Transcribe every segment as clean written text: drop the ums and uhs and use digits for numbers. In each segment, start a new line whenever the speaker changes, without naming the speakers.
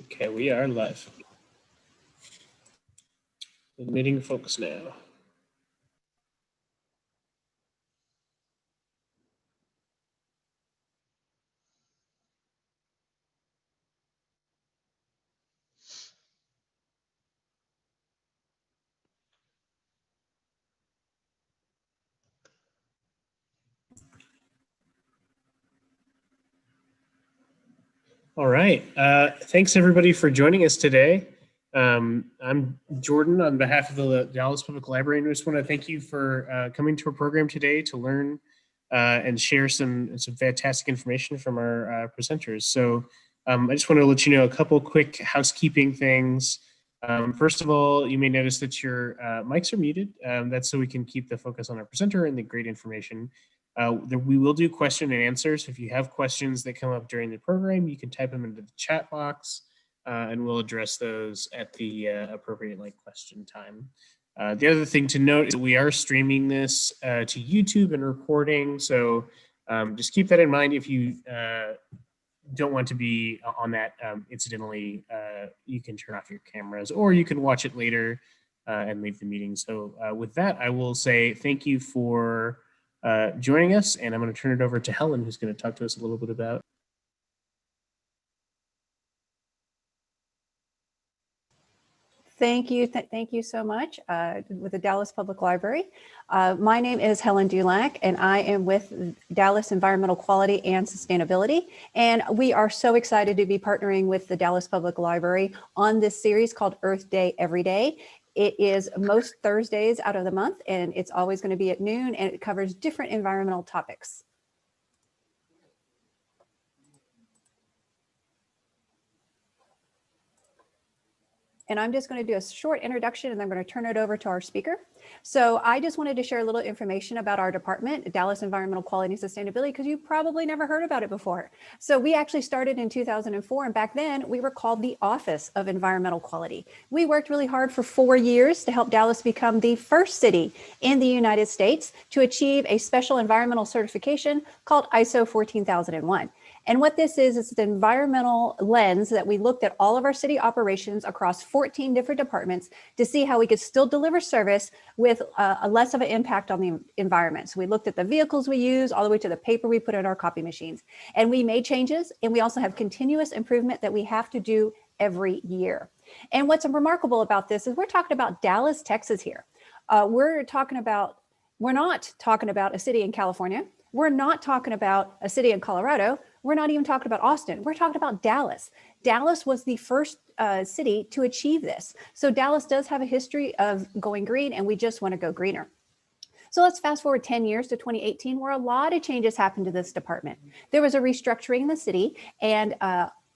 Okay, we are live. Admitting folks now. All right. Thanks everybody for joining us today. I'm Jordan on behalf of the Dallas Public Library, and I just want to thank you for coming to our program today to learn and share some fantastic information from our presenters. So I just want to let you know a couple quick housekeeping things. First of all, you may notice that your mics are muted. That's so we can keep the focus on our presenter and the great information. We will do question and answers. If you have questions that come up during the program, you can type them into the chat box and we'll address those at the appropriate question time. The other thing to note is that we are streaming this to YouTube and recording. So just keep that in mind. If you don't want to be on that incidentally, you can turn off your cameras or you can watch it later and leave the meeting. So with that, I will say thank you for joining us, and I'm going to turn it over to Helen, who's going to talk to us a little bit about.
Thank you. Thank you so much with the Dallas Public Library. My name is Helen Dulac, and I am with Dallas Environmental Quality and Sustainability. And we are so excited to be partnering with the Dallas Public Library on this series called Earth Day Every Day. It is most Thursdays out of the month, and it's always going to be at noon, and it covers different environmental topics. And I'm just going to do a short introduction and I'm going to turn it over to our speaker. So I just wanted to share a little information about our department, Dallas Environmental Quality and Sustainability, because you probably never heard about it before. So we actually started in 2004, and back then we were called the Office of Environmental Quality. We worked really hard for 4 years to help Dallas become the first city in the United States to achieve a special environmental certification called ISO 14001. And what this is the environmental lens that we looked at all of our city operations across 14 different departments to see how we could still deliver service with a less of an impact on the environment. So we looked at the vehicles we use all the way to the paper we put in our copy machines. And we made changes, and we also have continuous improvement that we have to do every year. And what's remarkable about this is we're talking about Dallas, Texas here. We're not talking about a city in California. We're not talking about a city in Colorado. We're not even talking about Austin. We're talking about Dallas. Dallas was the first city to achieve this. So Dallas does have a history of going green, and we just want to go greener. So let's fast forward 10 years to 2018, where a lot of changes happened to this department. There was a restructuring in the city, and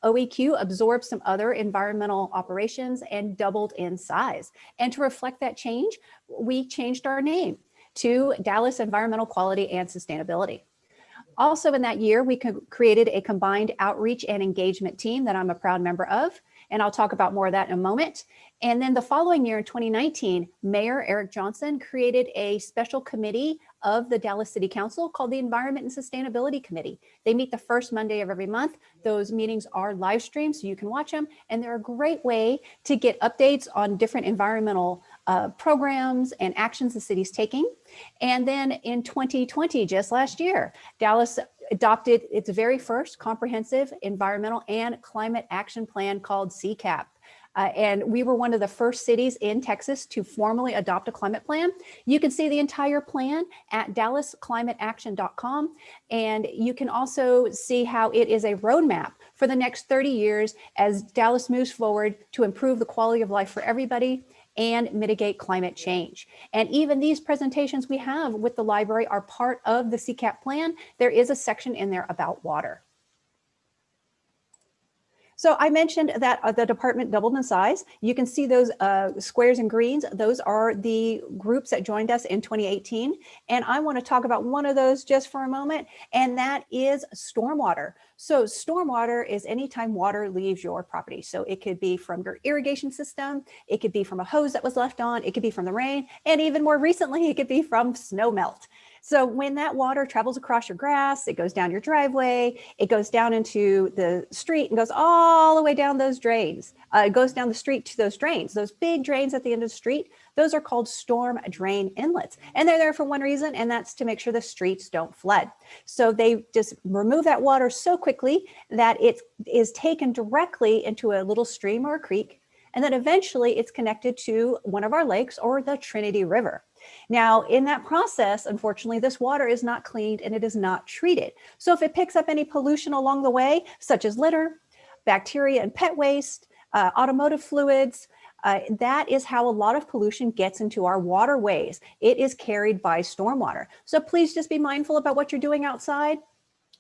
OEQ absorbed some other environmental operations and doubled in size. And to reflect that change, we changed our name to Dallas Environmental Quality and Sustainability. Also in that year, we created a combined outreach and engagement team that I'm a proud member of, and I'll talk about more of that in a moment. And then the following year in 2019, Mayor Eric Johnson created a special committee of the Dallas City Council called the Environment and Sustainability Committee. They meet the first Monday of every month. Those meetings are live streamed, so you can watch them, and they're a great way to get updates on different environmental programs and actions the city's taking. And then in 2020, just last year, Dallas adopted its very first comprehensive environmental and climate action plan called CCAP. And we were one of the first cities in Texas to formally adopt a climate plan. You can see the entire plan at dallasclimateaction.com. And you can also see how it is a roadmap for the next 30 years as Dallas moves forward to improve the quality of life for everybody and mitigate climate change. And even these presentations we have with the library are part of the CCAP plan. There is a section in there about water. So I mentioned that the department doubled in size. You can see those squares and greens. Those are the groups that joined us in 2018. And I want to talk about one of those just for a moment, and that is stormwater. So stormwater is anytime water leaves your property. So it could be from your irrigation system, it could be from a hose that was left on, it could be from the rain, and even more recently, it could be from snow melt. So when that water travels across your grass, it goes down your driveway, it goes down into the street and goes all the way down those drains. It goes down the street to those drains, those big drains at the end of the street. Those are called storm drain inlets. And they're there for one reason, and that's to make sure the streets don't flood. So they just remove that water so quickly that it is taken directly into a little stream or a creek. And then eventually it's connected to one of our lakes or the Trinity River. Now, in that process, unfortunately, this water is not cleaned and it is not treated. So if it picks up any pollution along the way, such as litter, bacteria and pet waste, automotive fluids, that is how a lot of pollution gets into our waterways. It is carried by stormwater. So please just be mindful about what you're doing outside.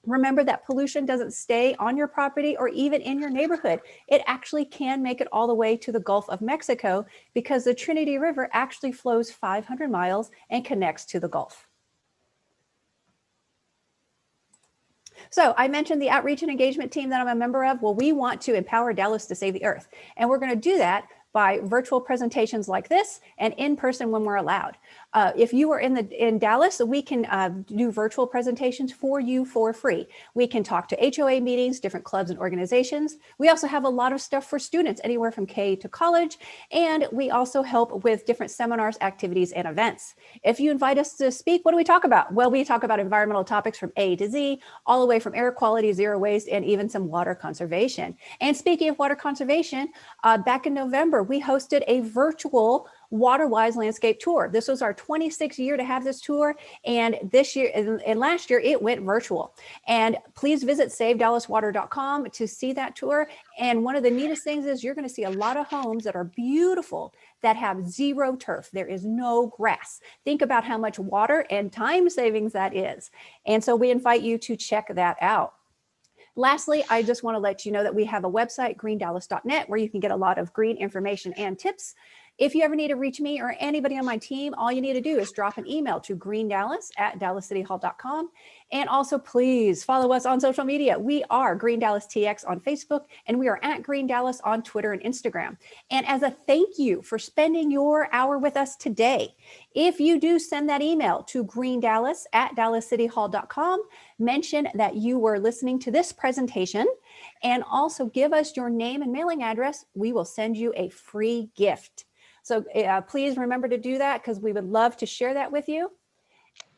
Remember that pollution doesn't stay on your property or even in your neighborhood. It actually can make it all the way to the Gulf of Mexico because the Trinity River actually flows 500 miles and connects to the Gulf. So I mentioned the outreach and engagement team that I'm a member of. Well, we want to empower Dallas to save the earth. And we're going to do that by virtual presentations like this and in person when we're allowed. If you are in Dallas, we can do virtual presentations for you for free. We can talk to HOA meetings, different clubs and organizations. We also have a lot of stuff for students, anywhere from K to college. And we also help with different seminars, activities, and events. If you invite us to speak, what do we talk about? Well, we talk about environmental topics from A to Z, all the way from air quality, zero waste, and even some water conservation. And speaking of water conservation, back in November, we hosted a virtual WaterWise landscape tour. This was our 26th year to have this tour. And this year and last year it went virtual. And please visit savedallaswater.com to see that tour. And one of the neatest things is you're going to see a lot of homes that are beautiful that have zero turf. There is no grass. Think about how much water and time savings that is. And so we invite you to check that out. Lastly, I just want to let you know that we have a website, greendallas.net, where you can get a lot of green information and tips. If you ever need to reach me or anybody on my team, all you need to do is drop an email to greendallas@dallascityhall.com. And also, please follow us on social media. We are Green Dallas TX on Facebook, and we are at Green Dallas on Twitter and Instagram. And as a thank you for spending your hour with us today, if you do send that email to greendallas@dallascityhall.com, mention that you were listening to this presentation, and also give us your name and mailing address, we will send you a free gift. So please remember to do that because we would love to share that with you.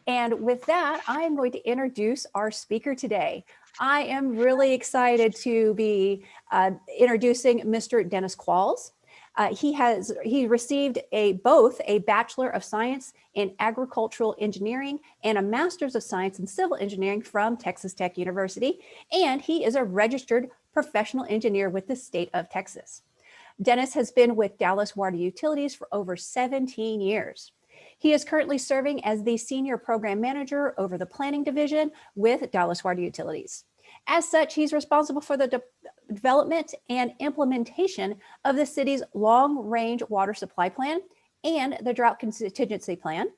And with that, I am going to introduce our speaker today. I am really excited to be introducing Mr. Dennis Qualls. He received both a Bachelor of Science in Agricultural Engineering and a Master's of Science in Civil Engineering from Texas Tech University. And he is a registered professional engineer with the state of Texas. Dennis has been with Dallas Water Utilities for over 17 years. He is currently serving as the Senior Program Manager over the Planning Division with Dallas Water Utilities. As such, he's responsible for the development and implementation of the city's long-range water supply plan and the drought contingency plan,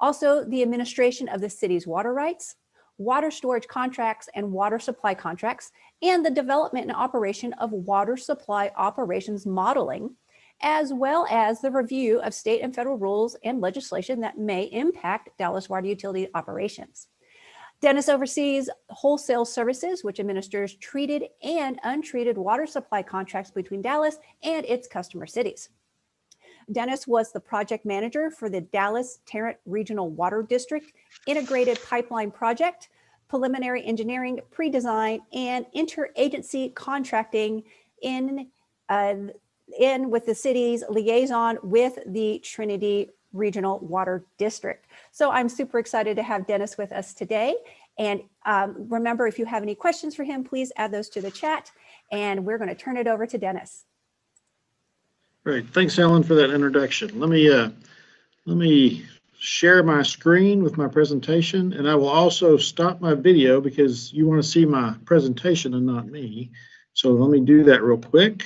also the administration of the city's water rights, water storage contracts and water supply contracts, and the development and operation of water supply operations modeling, as well as the review of state and federal rules and legislation that may impact Dallas Water Utility operations. Dennis oversees wholesale services, which administers treated and untreated water supply contracts between Dallas and its customer cities. Dennis was the project manager for the Dallas-Tarrant Regional Water District Integrated Pipeline Project, preliminary engineering, pre-design, and interagency contracting in with the city's liaison with the Trinity Regional Water District. So I'm super excited to have Dennis with us today. And remember, if you have any questions for him, please add those to the chat. And we're going to turn it over to Dennis.
Great. Thanks, Ellen, for that introduction. Let me share my screen with my presentation, and I will also stop my video because you want to see my presentation and not me. So let me do that real quick.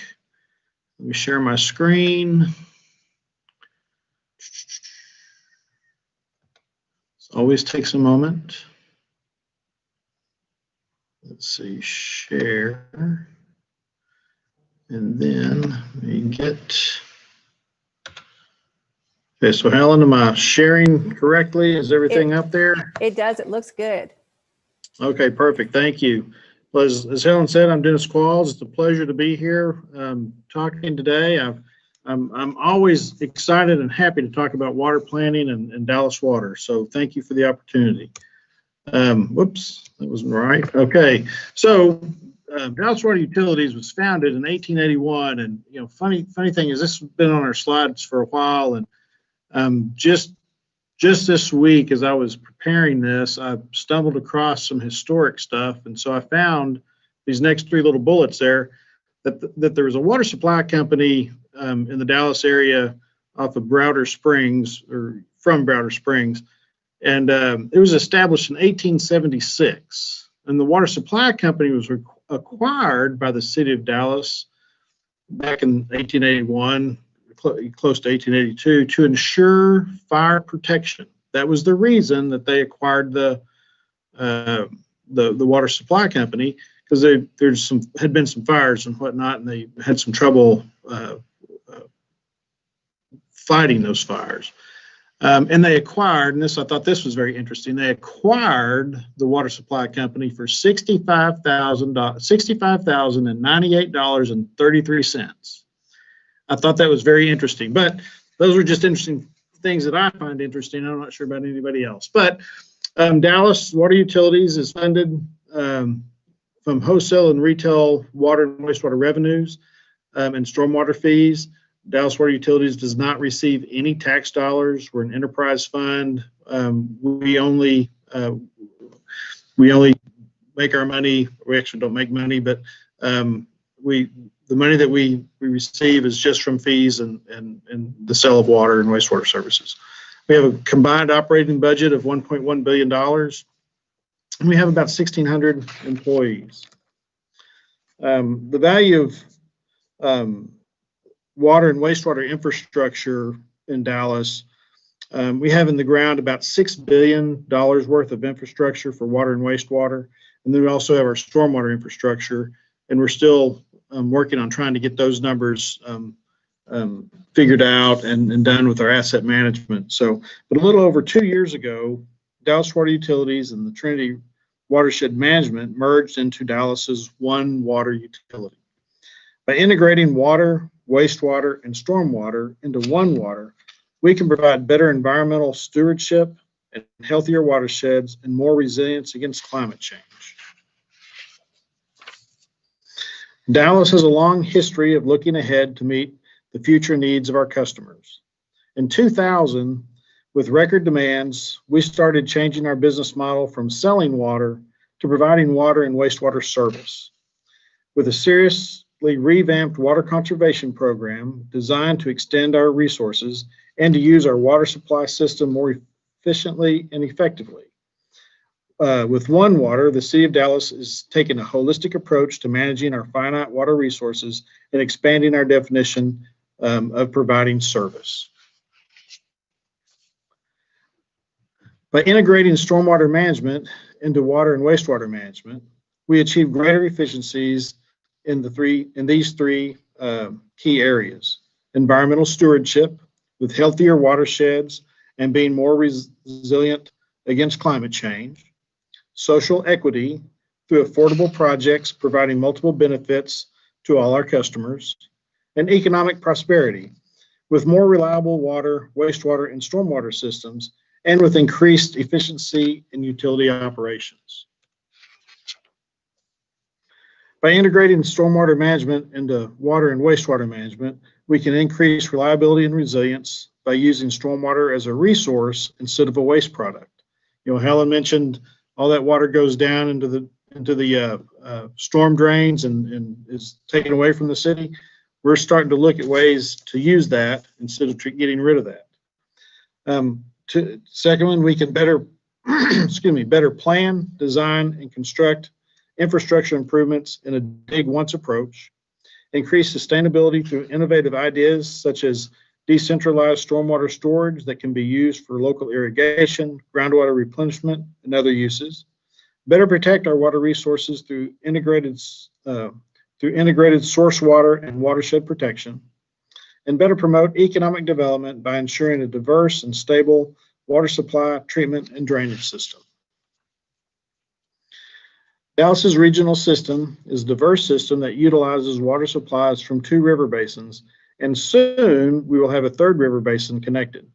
Let me share my screen. This always takes a moment. Let's see, share. And then let me get Okay, so Helen, am I sharing correctly? Is everything up there?
It does. It looks good.
Okay, perfect. Thank you. Well, as Helen said, I'm Dennis Qualls. It's a pleasure to be here talking today. I'm always excited and happy to talk about water planning and Dallas Water. So thank you for the opportunity. Whoops, that wasn't right. Okay, so Dallas Water Utilities was founded in 1881, and funny thing is this has been on our slides for a while, and just this week, as I was preparing this, I stumbled across some historic stuff. And so I found these next three little bullets there that there was a water supply company in the Dallas area off of Browder Springs, or from Browder Springs. And it was established in 1876. And the water supply company was acquired by the city of Dallas back in 1881. Close to 1882, to ensure fire protection. That was the reason that they acquired the water supply company, because had been some fires and whatnot, and they had some trouble fighting those fires. And they acquired, and I thought this was very interesting. They acquired the water supply company for $65,098.33. I thought that was very interesting, but those were just interesting things that I find interesting. I'm not sure about anybody else, but Dallas Water Utilities is funded from wholesale and retail water and wastewater revenues and stormwater fees. Dallas Water Utilities does not receive any tax dollars. We're an enterprise fund. We only make our money. We actually don't make money, but the money that we receive is just from fees and the sale of water and wastewater services. We have a combined operating budget of $1.1 billion, and we have about 1,600 employees. The value of water and wastewater infrastructure in Dallas, we have in the ground about $6 billion worth of infrastructure for water and wastewater, and then we also have our stormwater infrastructure, and we're still working on trying to get those numbers figured out and done with our asset management. So, but a little over 2 years ago, Dallas Water Utilities and the Trinity Watershed Management merged into Dallas's one water utility. By integrating water, wastewater, and stormwater into one water, we can provide better environmental stewardship and healthier watersheds and more resilience against climate change. Dallas has a long history of looking ahead to meet the future needs of our customers. In 2000, with record demands, we started changing our business model from selling water to providing water and wastewater service. With a seriously revamped water conservation program designed to extend our resources and to use our water supply system more efficiently and effectively. With One Water, the City of Dallas is taking a holistic approach to managing our finite water resources and expanding our definition of providing service. By integrating stormwater management into water and wastewater management, we achieve greater efficiencies in these three key areas: environmental stewardship with healthier watersheds and being more resilient against climate change; social equity through affordable projects providing multiple benefits to all our customers; and economic prosperity with more reliable water, wastewater, and stormwater systems, and with increased efficiency in utility operations. By integrating stormwater management into water and wastewater management, we can increase reliability and resilience by using stormwater as a resource instead of a waste product. Helen mentioned all that water goes down into the storm drains and is taken away from the city. We're starting to look at ways to use that instead of getting rid of that. Second one, we can better plan, design, and construct infrastructure improvements in a dig once approach, increase sustainability through innovative ideas such as decentralized stormwater storage that can be used for local irrigation, groundwater replenishment, and other uses, better protect our water resources through integrated source water and watershed protection, and better promote economic development by ensuring a diverse and stable water supply, treatment, and drainage system. Dallas's regional system is a diverse system that utilizes water supplies from 2 river basins, and soon we will have a 3rd river basin connected.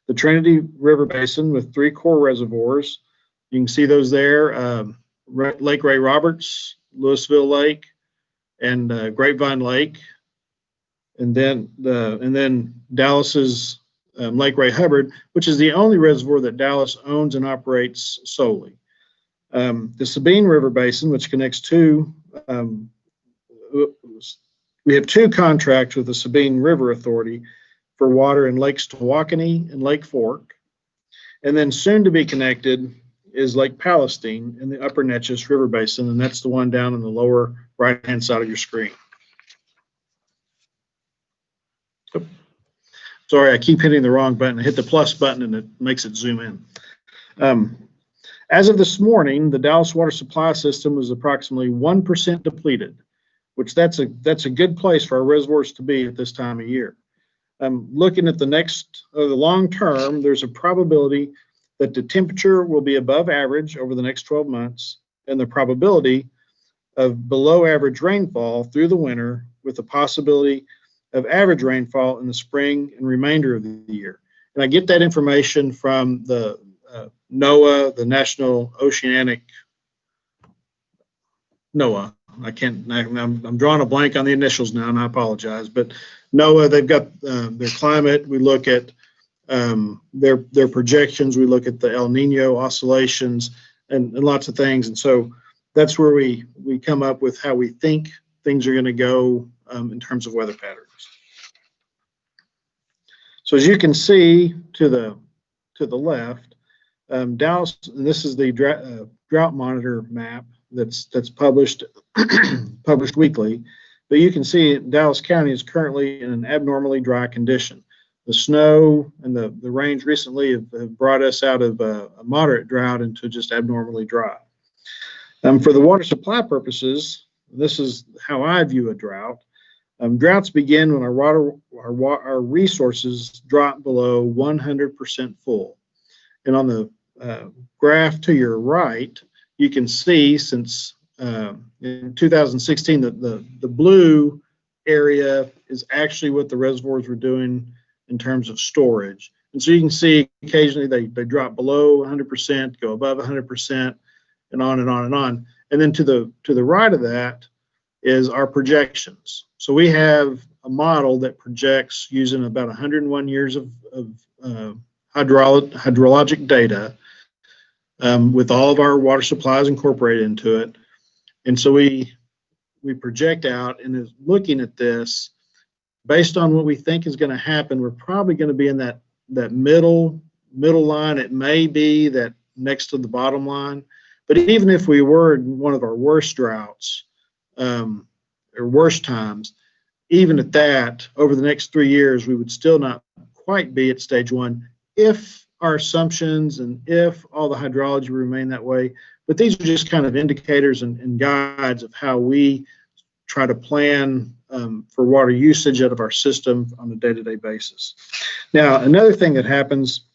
The Trinity River Basin with 3 core reservoirs. You can see those there, Lake Ray Roberts, Louisville Lake, and Grapevine Lake. And then Dallas's Lake Ray Hubbard, which is the only reservoir that Dallas owns and operates solely. The Sabine River Basin, which connects we have 2 contracts with the Sabine River Authority for water in Lakes Tawakoni and Lake Fork. And then soon to be connected is Lake Palestine in the Upper Neches River Basin, and that's the one down in the lower right-hand side of your screen. Oh, sorry, I keep hitting the wrong button. I hit the plus button and it makes it zoom in. As of this morning, the Dallas water supply system was approximately 1% depleted, which that's a good place for our reservoirs to be at this time of year. Looking at the long term, there's a probability that the temperature will be above average over the next 12 months, and the probability of below average rainfall through the winter, with the possibility of average rainfall in the spring and remainder of the year. And I get that information from the NOAA, the National Oceanic, NOAA. I'm drawing a blank on the initials now, and I apologize, but NOAA, they've got their climate. We look at their projections. We look at the El Nino oscillations and lots of things. And so that's where we come up with how we think things are going to go in terms of weather patterns. So as you can see to the left, Dallas, and this is the drought monitor map that's published published weekly. But you can see Dallas County is currently in an abnormally dry condition. The snow and the rains recently have brought us out of a moderate drought into just abnormally dry. For the water supply purposes, this is how I view a drought. Droughts begin when our resources drop below 100% full. And on the graph to your right, you can see since in 2016 that the blue area is actually what the reservoirs were doing in terms of storage. And so you can see occasionally they drop below 100%, go above 100%, and on and on and on. And then to the right of that is our projections. So we have a model that projects using about 101 years of hydrologic data with all of our water supplies incorporated into it. And so we project out, and is looking at this based on what we think is going to happen. We're probably going to be in that middle line. It may be that next to the bottom line. But even if we were in one of our worst droughts or worst times, even at that, over the next 3 years, we would still not quite be at stage 1 if our assumptions and if all the hydrology remain that way. But these are just kind of indicators and guides of how we try to plan for water usage out of our system on a day-to-day basis. Now, another thing that happens,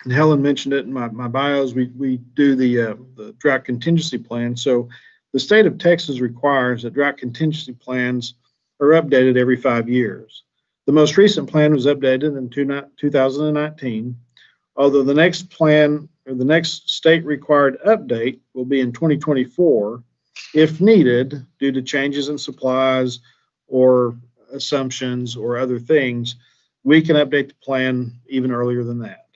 and Helen mentioned it in my bios, we do the drought contingency plan. So the state of Texas requires that drought contingency plans are updated every 5 years. The most recent plan was updated in 2019, although the next plan or the next state required update will be in 2024 if needed due to changes in supplies or assumptions or other things. We can update the plan even earlier than that.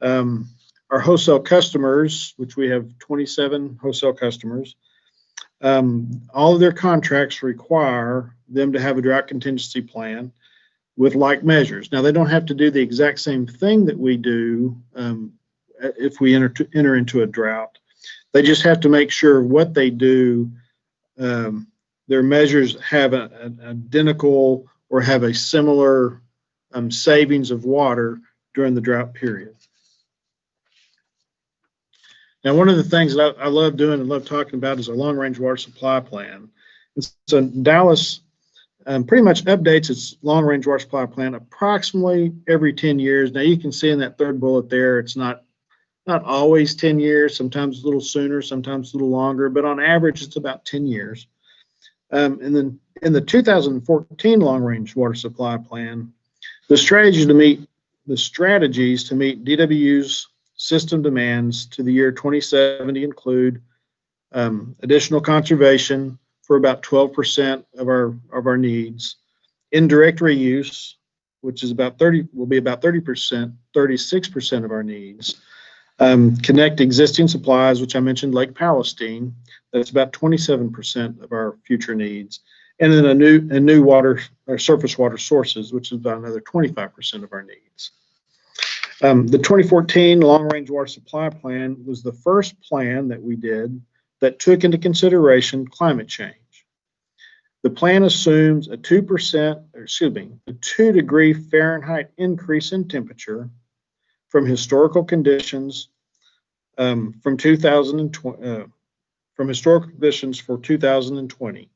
Our wholesale customers, which we have 27 wholesale customers, all of their contracts require them to have a drought contingency plan with like measures. Now, they don't have to do the exact same thing that we do if we enter into a drought. They just have to make sure what they do, their measures have an identical or have a similar savings of water during the drought period. Now, one of the things that I love doing and love talking about is our long-range water supply plan. And so Dallas pretty much updates its long-range water supply plan approximately every 10 years. Now you can see in that third bullet there, it's not always 10 years, sometimes a little sooner, sometimes a little longer, but on average, it's about 10 years. And then in the 2014 long-range water supply plan, the strategies to meet DWU's system demands to the year 2070 include additional conservation for about 12% of our needs, indirect reuse, which is will be about 36% of our needs. Connect existing supplies, which I mentioned, Lake Palestine, that's about 27% of our future needs, and then a new water or surface water sources, which is about another 25% of our needs. The 2014 long-range water supply plan was the first plan that we did that took into consideration climate change. The plan assumes a 2 degree Fahrenheit increase in temperature from historical conditions from historical conditions for 2020,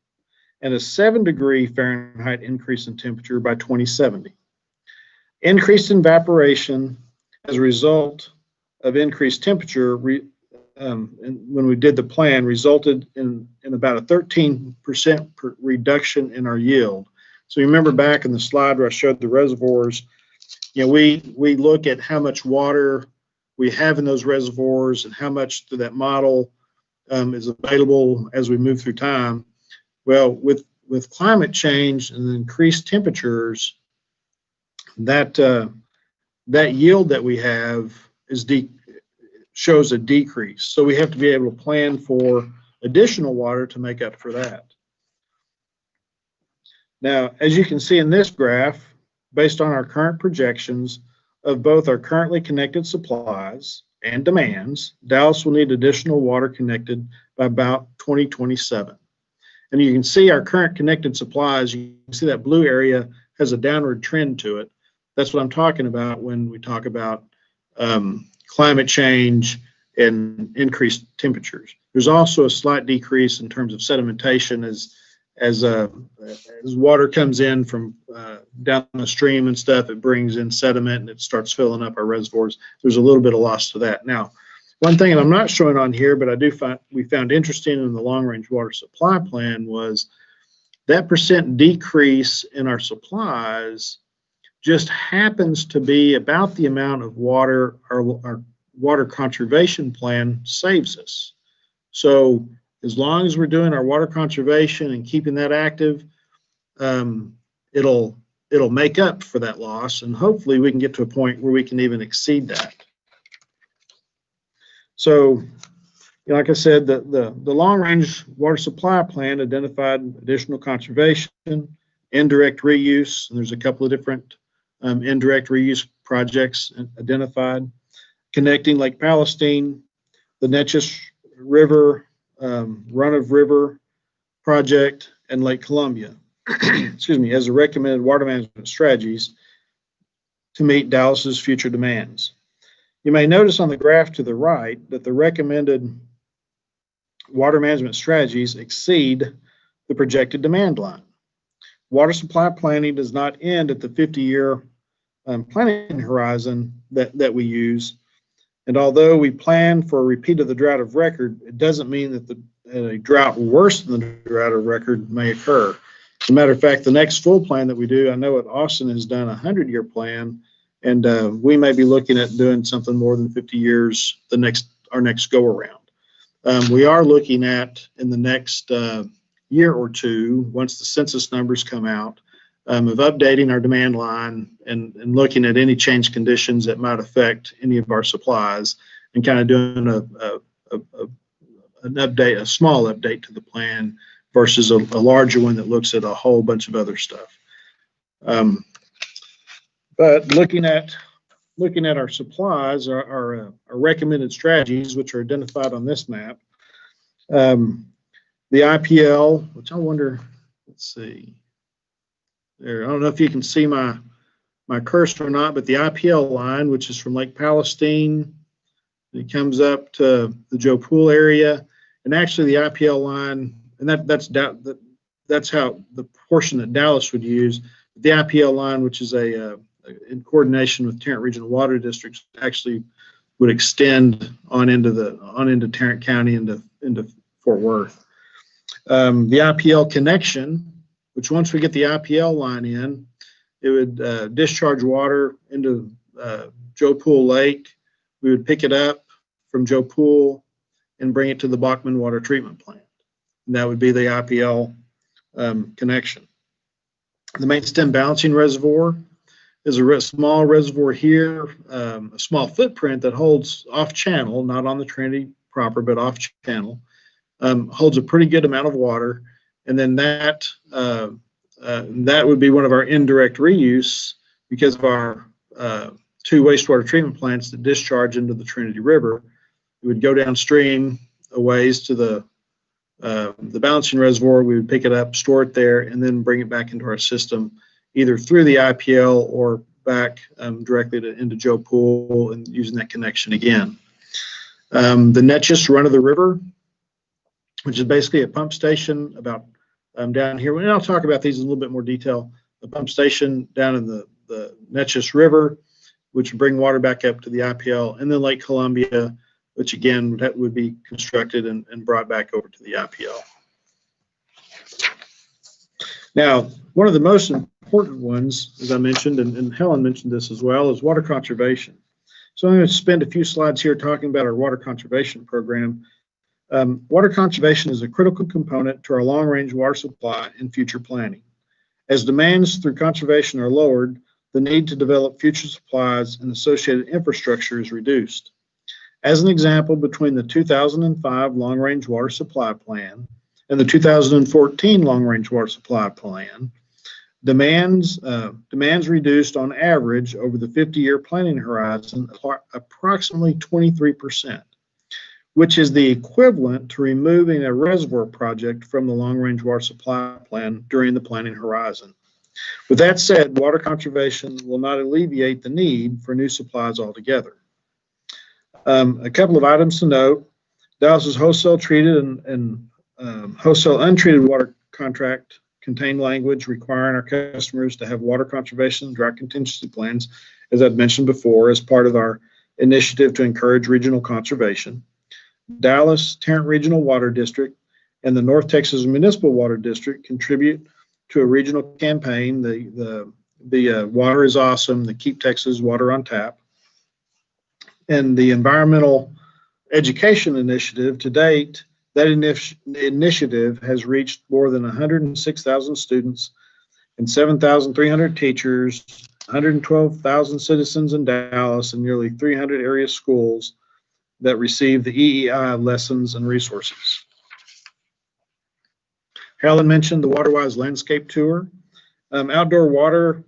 and a 7 degree Fahrenheit increase in temperature by 2070. Increased evaporation as a result of increased temperature when we did the plan resulted in about a 13% reduction in our yield. So you remember back in the slide where I showed the reservoirs, we look at how much water we have in those reservoirs and how much to that model is available as we move through time. Well, with climate change and increased temperatures, that yield that we have shows a decrease. So we have to be able to plan for additional water to make up for that. Now, as you can see in this graph, based on our current projections of both our currently connected supplies and demands, Dallas will need additional water connected by about 2027. And you can see our current connected supplies, you can see that blue area has a downward trend to it. That's what I'm talking about when we talk about climate change and increased temperatures. There's also a slight decrease in terms of sedimentation as water comes in from down the stream and stuff. It brings in sediment and it starts filling up our reservoirs. There's a little bit of loss to that. Now, one thing that I'm not showing on here, but we found interesting in the long-range water supply plan was that percent decrease in our supplies just happens to be about the amount of water our water conservation plan saves us. So as long as we're doing our water conservation and keeping that active, it'll make up for that loss, and hopefully we can get to a point where we can even exceed that. So, like I said, the long-range water supply plan identified additional conservation, indirect reuse, and there's a couple of different indirect reuse projects identified, connecting Lake Palestine, the Neches River, run-of-river project, and Lake Columbia, excuse me, as the recommended water management strategies to meet Dallas's future demands. You may notice on the graph to the right that the recommended water management strategies exceed the projected demand line. Water supply planning does not end at the 50-year planning horizon that we use. And although we plan for a repeat of the drought of record, it doesn't mean that a drought worse than the drought of record may occur. As a matter of fact, the next full plan that we do, I know at Austin has done a 100-year plan, and we may be looking at doing something more than 50 years our next go around. We are looking at in the next year or two, once the census numbers come out, of updating our demand line and looking at any change conditions that might affect any of our supplies, and kind of doing a small update to the plan versus a larger one that looks at a whole bunch of other stuff. But looking at our supplies, our recommended strategies, which are identified on this map, the IPL, which I wonder, let's see there. I don't know if you can see my cursor or not, but the IPL line, which is from Lake Palestine, it comes up to the Joe Pool area, and actually the IPL line, and that's that's how the portion that Dallas would use. The IPL line, which is in coordination with Tarrant Regional Water Districts, actually would extend on into Tarrant County into Fort Worth. The IPL connection, which once we get the IPL line in, it would discharge water into Joe Pool Lake. We would pick it up from Joe Pool and bring it to the Bachman Water Treatment Plant. And that would be the IPL connection. The main stem balancing reservoir is a small reservoir here, a small footprint that holds off channel, not on the Trinity proper, but off channel, holds a pretty good amount of water. And then that would be one of our indirect reuse because of our 2 wastewater treatment plants that discharge into the Trinity River. It would go downstream a ways to the balancing reservoir. We would pick it up, store it there, and then bring it back into our system, either through the IPL or back directly into Joe Pool and using that connection again. The Neches run of the river, which is basically a pump station about down here. And I'll talk about these in a little bit more detail. The pump station down in the Neches River, which would bring water back up to the IPL, and then Lake Columbia, which again would be constructed and brought back over to the IPL. Now, one of the most important ones, as I mentioned, and Helen mentioned this as well, is water conservation. So I'm going to spend a few slides here talking about our water conservation program. Water conservation is a critical component to our long-range water supply and future planning. As demands through conservation are lowered, the need to develop future supplies and associated infrastructure is reduced. As an example, between the 2005 Long-Range Water Supply Plan and the 2014 Long-Range Water Supply Plan, demands reduced on average over the 50-year planning horizon approximately 23%, which is the equivalent to removing a reservoir project from the Long-Range Water Supply Plan during the planning horizon. With that said, water conservation will not alleviate the need for new supplies altogether. A couple of items to note: Dallas's wholesale treated and wholesale untreated water contract contain language requiring our customers to have water conservation and drought contingency plans, as I've mentioned before, as part of our initiative to encourage regional conservation. Dallas, Tarrant Regional Water District, and the North Texas Municipal Water District contribute to a regional campaign, the Water is Awesome, the Keep Texas Water on Tap. And the Environmental Education Initiative, to date, that initiative has reached more than 106,000 students and 7,300 teachers, 112,000 citizens in Dallas, and nearly 300 area schools that receive the EEI lessons and resources. Helen mentioned the WaterWise Landscape Tour. Outdoor watering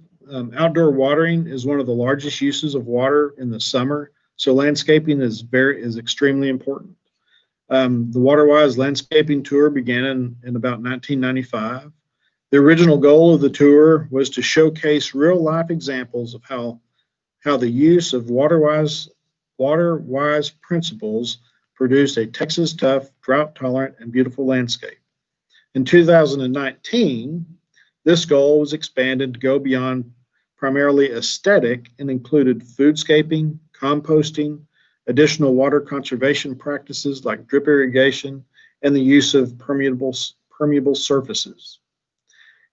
is one of the largest uses of water in the summer, so landscaping is extremely important. The WaterWise Landscaping Tour began in about 1995. The original goal of the tour was to showcase real-life examples of how the use of WaterWise principles produced a Texas tough, drought-tolerant, and beautiful landscape. In 2019, this goal was expanded to go beyond primarily aesthetic and included foodscaping, composting, additional water conservation practices like drip irrigation, and the use of permeable surfaces.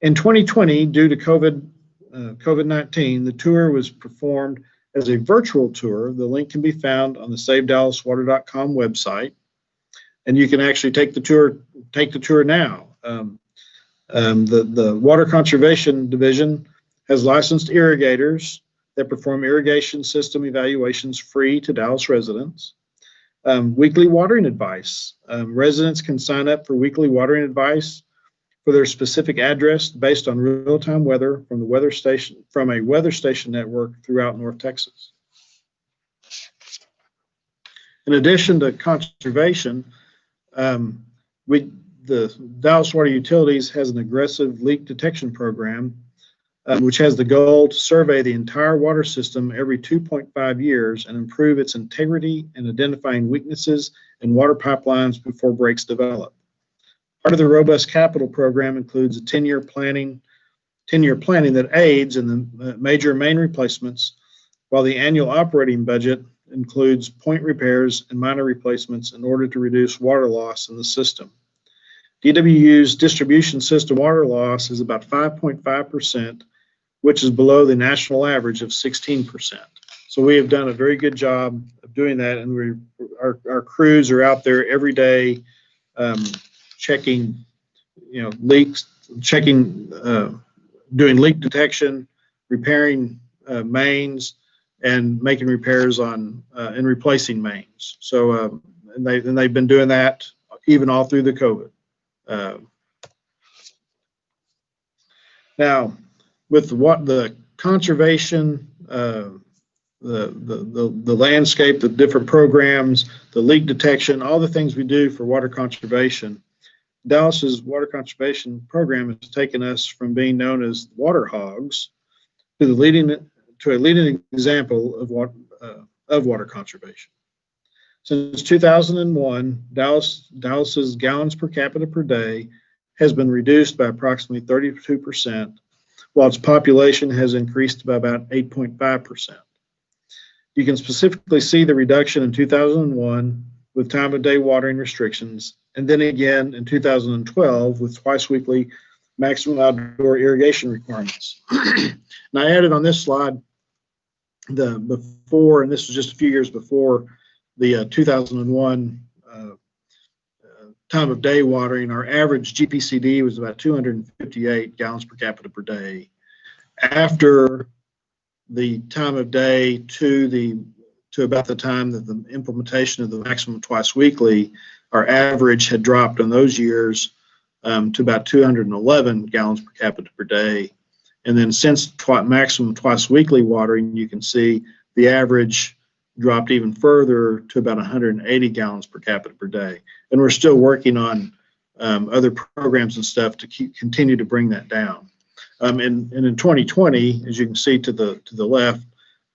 In 2020, due to COVID-19, the tour was performed as a virtual tour. The link can be found on the SaveDallasWater.com website, and you can actually take the tour now. The Water Conservation Division has licensed irrigators that perform irrigation system evaluations free to Dallas residents. Weekly watering advice. Residents can sign up for weekly watering advice for their specific address based on real-time weather from a weather station network throughout North Texas. In addition to conservation, the Dallas Water Utilities has an aggressive leak detection program, which has the goal to survey the entire water system every 2.5 years and improve its integrity in identifying weaknesses in water pipelines before breaks develop. Part of the robust capital program includes a 10-year planning that aids in the major main replacements, while the annual operating budget includes point repairs and minor replacements in order to reduce water loss in the system. DWU's distribution system water loss is about 5.5%, which is below the national average of 16%. So we have done a very good job of doing that, and our crews are out there every day checking, leaks, doing leak detection, repairing mains, and making repairs on and replacing mains. So and they've been doing that even all through the COVID. Now, with the conservation, the landscape, the different programs, the leak detection, all the things we do for water conservation, Dallas's water conservation program has taken us from being known as water hogs to a leading example of water conservation. Since 2001, Dallas's gallons per capita per day has been reduced by approximately 32%, while its population has increased by about 8.5%. You can specifically see the reduction in 2001 with time of day watering restrictions, and then again in 2012 with twice weekly maximum outdoor irrigation requirements. And I added on this slide the before, and this was just a few years before the 2001 time of day watering. Our average GPCD was about 258 gallons per capita per day. After the time of day to about the time that the implementation of the maximum twice weekly, our average had dropped in those years to about 211 gallons per capita per day. And then since maximum twice weekly watering, you can see the average dropped even further to about 180 gallons per capita per day. And we're still working on other programs and stuff to continue to bring that down. And in 2020, as you can see to the left,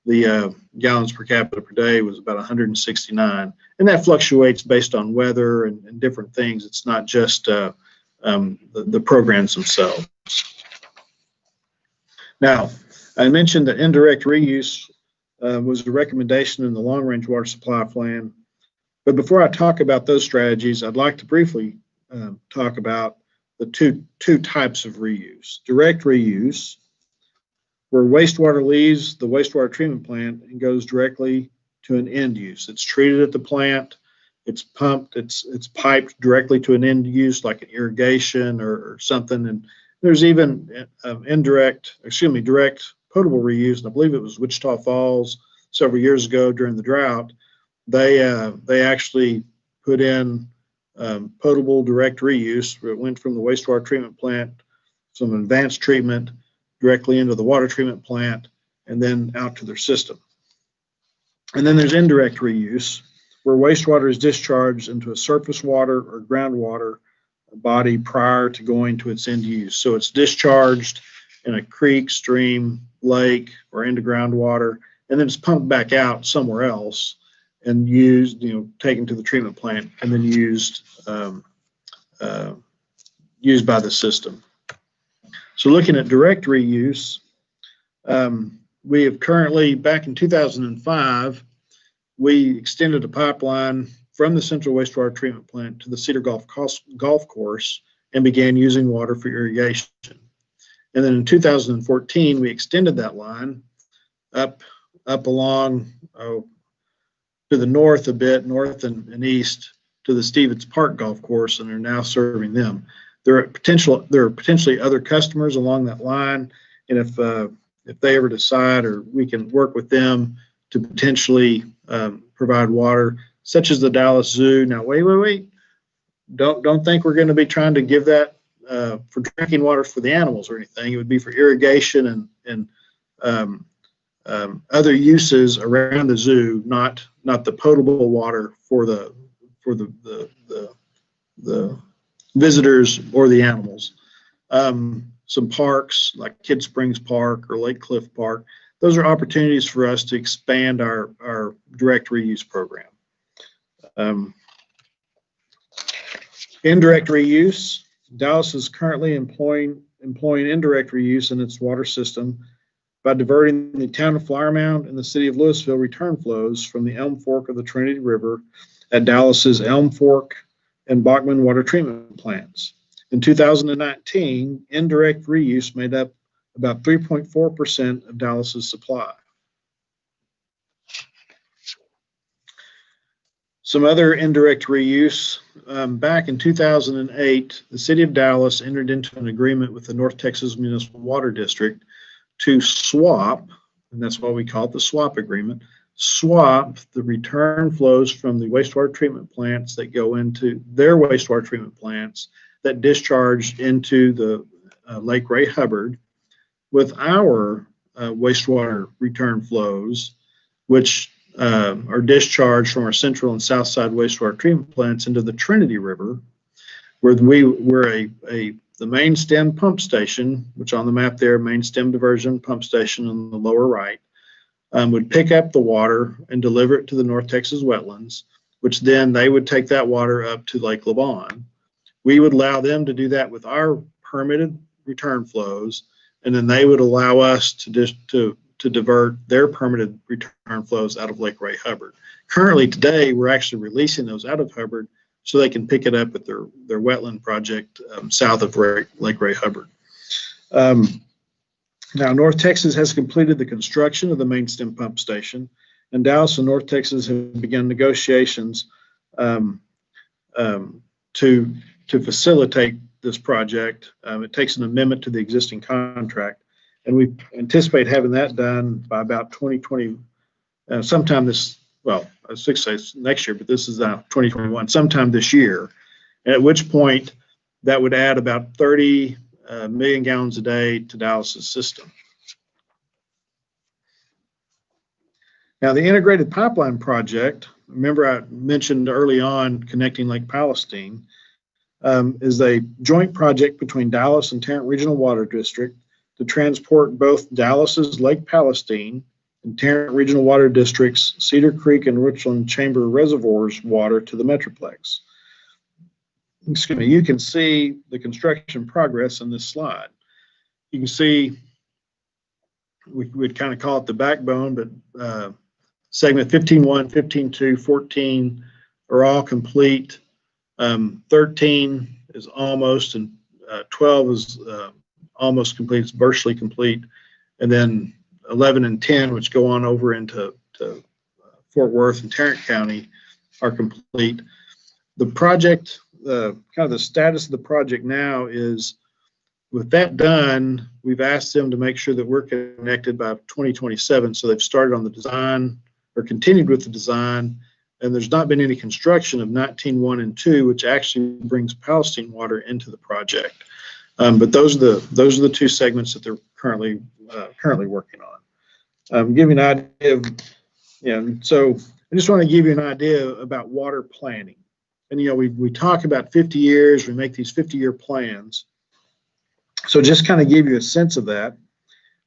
the gallons per capita per day was about 169, and that fluctuates based on weather and different things. It's not just the programs themselves. Now, I mentioned that indirect reuse was a recommendation in the long-range water supply plan, but before I talk about those strategies, I'd like to briefly talk about the two types of reuse. Direct reuse, where wastewater leaves the wastewater treatment plant and goes directly to an end use. It's treated at the plant, it's pumped, it's piped directly to an end use like an irrigation or something. And there's even direct potable reuse. And I believe it was Wichita Falls several years ago during the drought. They actually put in potable direct reuse. It went from the wastewater treatment plant, some advanced treatment, directly into the water treatment plant, and then out to their system. And then there's indirect reuse, where wastewater is discharged into a surface water or groundwater body prior to going to its end use. So it's discharged in a creek, stream, lake, or into groundwater, and then it's pumped back out somewhere else and used, taken to the treatment plant and then used by the system. So looking at direct reuse, we have currently, back in 2005, we extended a pipeline from the Central Wastewater Treatment Plant to the Cedar Golf Course and began using water for irrigation. And then in 2014, we extended that line up along to the north a bit, north and east to the Stevens Park Golf Course, and are now serving them. There are potentially other customers along that line, and if they ever decide, or we can work with them to potentially provide water, such as the Dallas Zoo. Now, wait! Don't think we're going to be trying to give that for drinking water for the animals or anything. It would be for irrigation and other uses around the zoo, not the potable water for the visitors or the animals. Some parks like Kidd Springs Park or Lake Cliff Park, those are opportunities for us to expand our direct reuse program. Indirect reuse, Dallas is currently employing indirect reuse in its water system by diverting the town of Flower Mound and the city of Louisville return flows from the Elm Fork of the Trinity River at Dallas's Elm Fork and Bachman water treatment plants. In 2019, indirect reuse made up about 3.4% of Dallas's supply. Some other indirect reuse. Back in 2008, the city of Dallas entered into an agreement with the North Texas Municipal Water District to swap, and that's why we call it the swap agreement, swap the return flows from the wastewater treatment plants that go into their wastewater treatment plants that discharged into the Lake Ray Hubbard with our wastewater return flows, which are discharged from our central and south side wastewater treatment plants into the Trinity River, where we're the main stem pump station, which on the map there, main stem diversion pump station on the lower right, would pick up the water and deliver it to the North Texas wetlands, which then they would take that water up to Lake Lavon. We would allow them to do that with our permitted return flows, and then they would allow us to divert their permitted return flows out of Lake Ray Hubbard. Currently today, we're actually releasing those out of Hubbard so they can pick it up at their wetland project south of Lake Ray Hubbard. Now, North Texas has completed the construction of the main stem pump station, and Dallas and North Texas have begun negotiations to facilitate this project. It takes an amendment to the existing contract, and we anticipate having that done by about 2020, sometime this, well, I was fixed to say next year, but this is 2021, sometime this year, at which point that would add about 30 million gallons a day to Dallas's system. Now, the integrated pipeline project, remember I mentioned early on connecting Lake Palestine, is a joint project between Dallas and Tarrant Regional Water District to transport both Dallas's Lake Palestine and Tarrant Regional Water District's Cedar Creek and Richland Chamber reservoirs water to the Metroplex. Excuse me, you can see the construction progress in this slide. You can see, we'd kind of call it the backbone, but segment 15.1, 15.2, 14 are all complete. 13 is almost, and 12 is almost complete, it's virtually complete. And then 11 and 10, which go on over into Fort Worth and Tarrant County, are complete. The project, kind of the status of the project now is, with that done, we've asked them to make sure that we're connected by 2027. So they've started on the design or continued with the design, and there's not been any construction of 19.1 and 2, which actually brings Palestine water into the project. But those are the two segments that they're currently working on. Give you an idea of, so I just want to give you an idea about water planning. And we talk about 50 years, we make these 50-year plans. So just kind of give you a sense of that.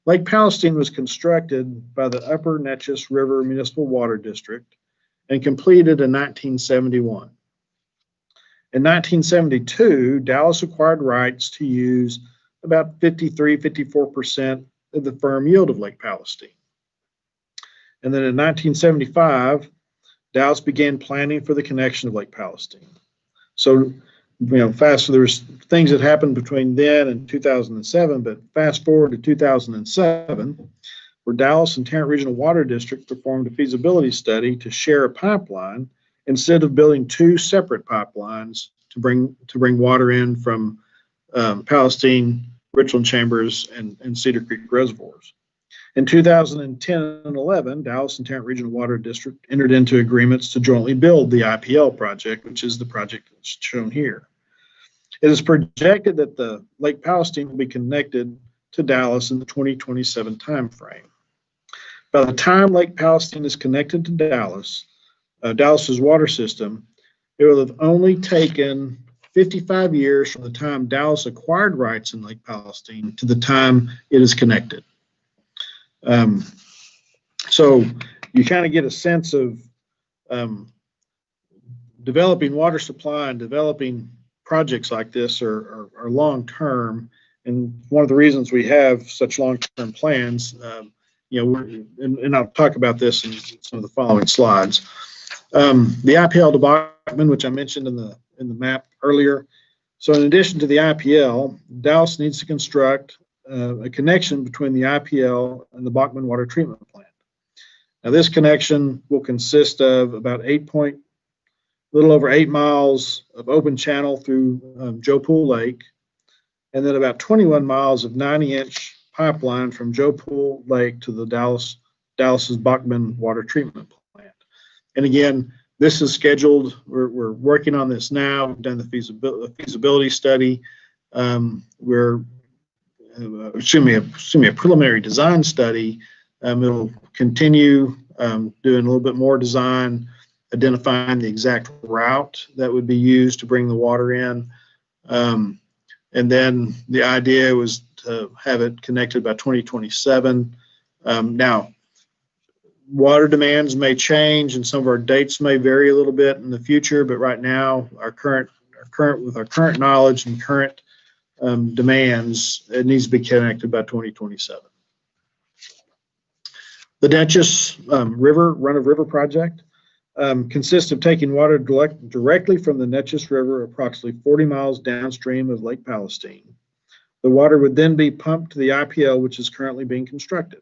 Lake Palestine was constructed by the Upper Neches River Municipal Water District and completed in 1971. In 1972, Dallas acquired rights to use about 54% of the firm yield of Lake Palestine. And then in 1975, Dallas began planning for the connection of Lake Palestine. So, there's things that happened between then and 2007, but fast forward to 2007, where Dallas and Tarrant Regional Water District performed a feasibility study to share a pipeline instead of building two separate pipelines to bring water in from Palestine, Richland Chambers, and Cedar Creek reservoirs. In 2010 and 11, Dallas and Tarrant Regional Water District entered into agreements to jointly build the IPL project, which is the project that's shown here. It is projected that the Lake Palestine will be connected to Dallas in the 2027 timeframe. By the time Lake Palestine is connected to Dallas, Dallas's water system, it will have only taken 55 years from the time Dallas acquired rights in Lake Palestine to the time it is connected. So you kind of get a sense of developing water supply and developing projects like this are long-term. And one of the reasons we have such long-term plans, and I'll talk about this in some of the following slides. The IPL to Bachman, which I mentioned in the map earlier. So in addition to the IPL, Dallas needs to construct a connection between the IPL and the Bachman water treatment plant. Now this connection will consist of about little over 8 miles of open channel through Joe Pool Lake, and then about 21 miles of 90-inch pipeline from Joe Pool Lake to the Dallas's Bachman water treatment plant. And again, this is scheduled. We're working on this now. We've done the feasibility study. We're a preliminary design study. It'll continue doing a little bit more design, identifying the exact route that would be used to bring the water in. And then the idea was to have it connected by 2027. Now, water demands may change and some of our dates may vary a little bit in the future, but right now, with our current knowledge and current demands, it needs to be connected by 2027. The Neches run-of-river project consists of taking water directly from the Neches River approximately 40 miles downstream of Lake Palestine. The water would then be pumped to the IPL, which is currently being constructed.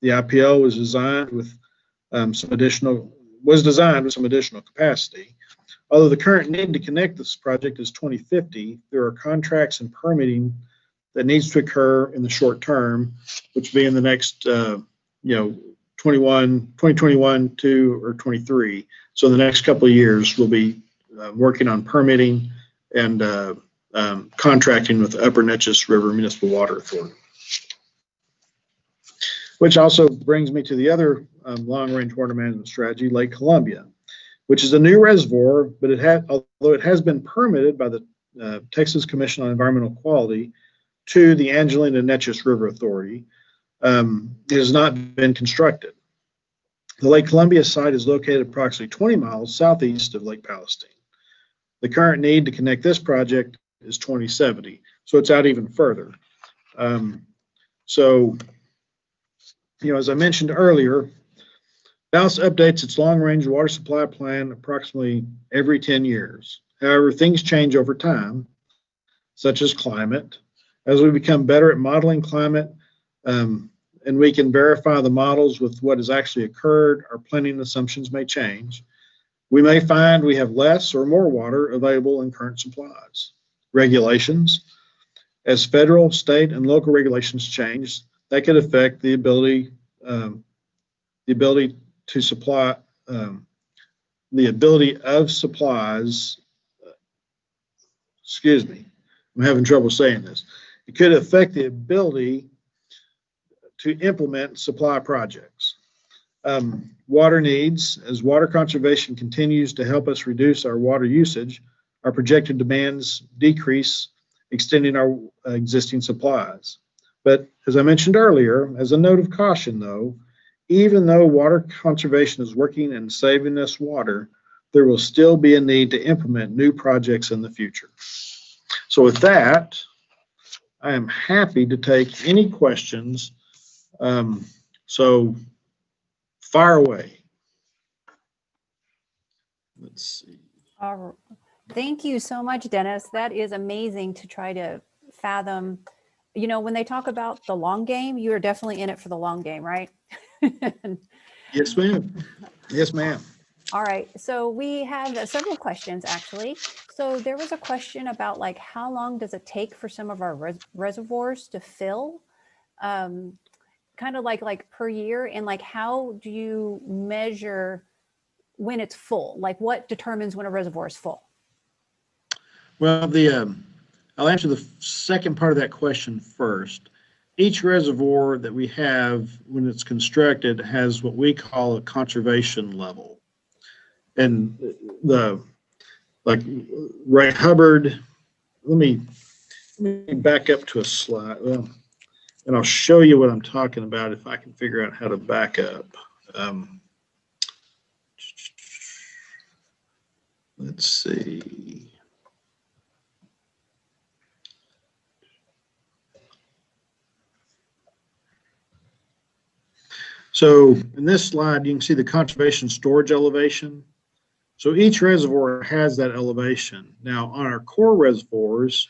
The IPL was designed with some additional capacity. Although the current need to connect this project is 2050, there are contracts and permitting that needs to occur in the short term, which will be in the next 2021 to or 23. So in the next couple of years, we'll be working on permitting and contracting with the Upper Neches River Municipal Water Authority. Which also brings me to the other long-range water management strategy, Lake Columbia, which is a new reservoir, but although it has been permitted by the Texas Commission on Environmental Quality to the Angelina Neches River Authority, it has not been constructed. The Lake Columbia site is located approximately 20 miles southeast of Lake Palestine. The current need to connect this project is 2070, so it's out even further. As I mentioned earlier, Dallas updates its long-range water supply plan approximately every 10 years. However, things change over time, such as climate. As we become better at modeling climate, and we can verify the models with what has actually occurred, our planning assumptions may change. We may find we have less or more water available in current supplies. Regulations. As federal, state, and local regulations change, that could affect the ability to supply, the ability of supplies. Excuse me, I'm having trouble saying this. It could affect the ability to implement supply projects. Water needs, as water conservation continues to help us reduce our water usage, our projected demands decrease, extending our existing supplies. But as I mentioned earlier, as a note of caution though, even though water conservation is working and saving us water, there will still be a need to implement new projects in the future. So with that, I am happy to take any questions. So fire away. Let's see.
All right. Thank you so much, Dennis. That is amazing to try to fathom. When they talk about the long game, you are definitely in it for the long game, right?
Yes, ma'am. Yes, ma'am.
All right. So we have several questions, actually. So there was a question about how long does it take for some of our reservoirs to fill? Kind of like per year, and how do you measure when it's full? What determines when a reservoir is full?
Well, I'll answer the second part of that question first. Each reservoir that we have when it's constructed has what we call a conservation level. And Ray Hubbard, let me back up to a slide. Well, and I'll show you what I'm talking about if I can figure out how to back up. Let's see. So in this slide, you can see the conservation storage elevation. So each reservoir has that elevation. Now on our core reservoirs,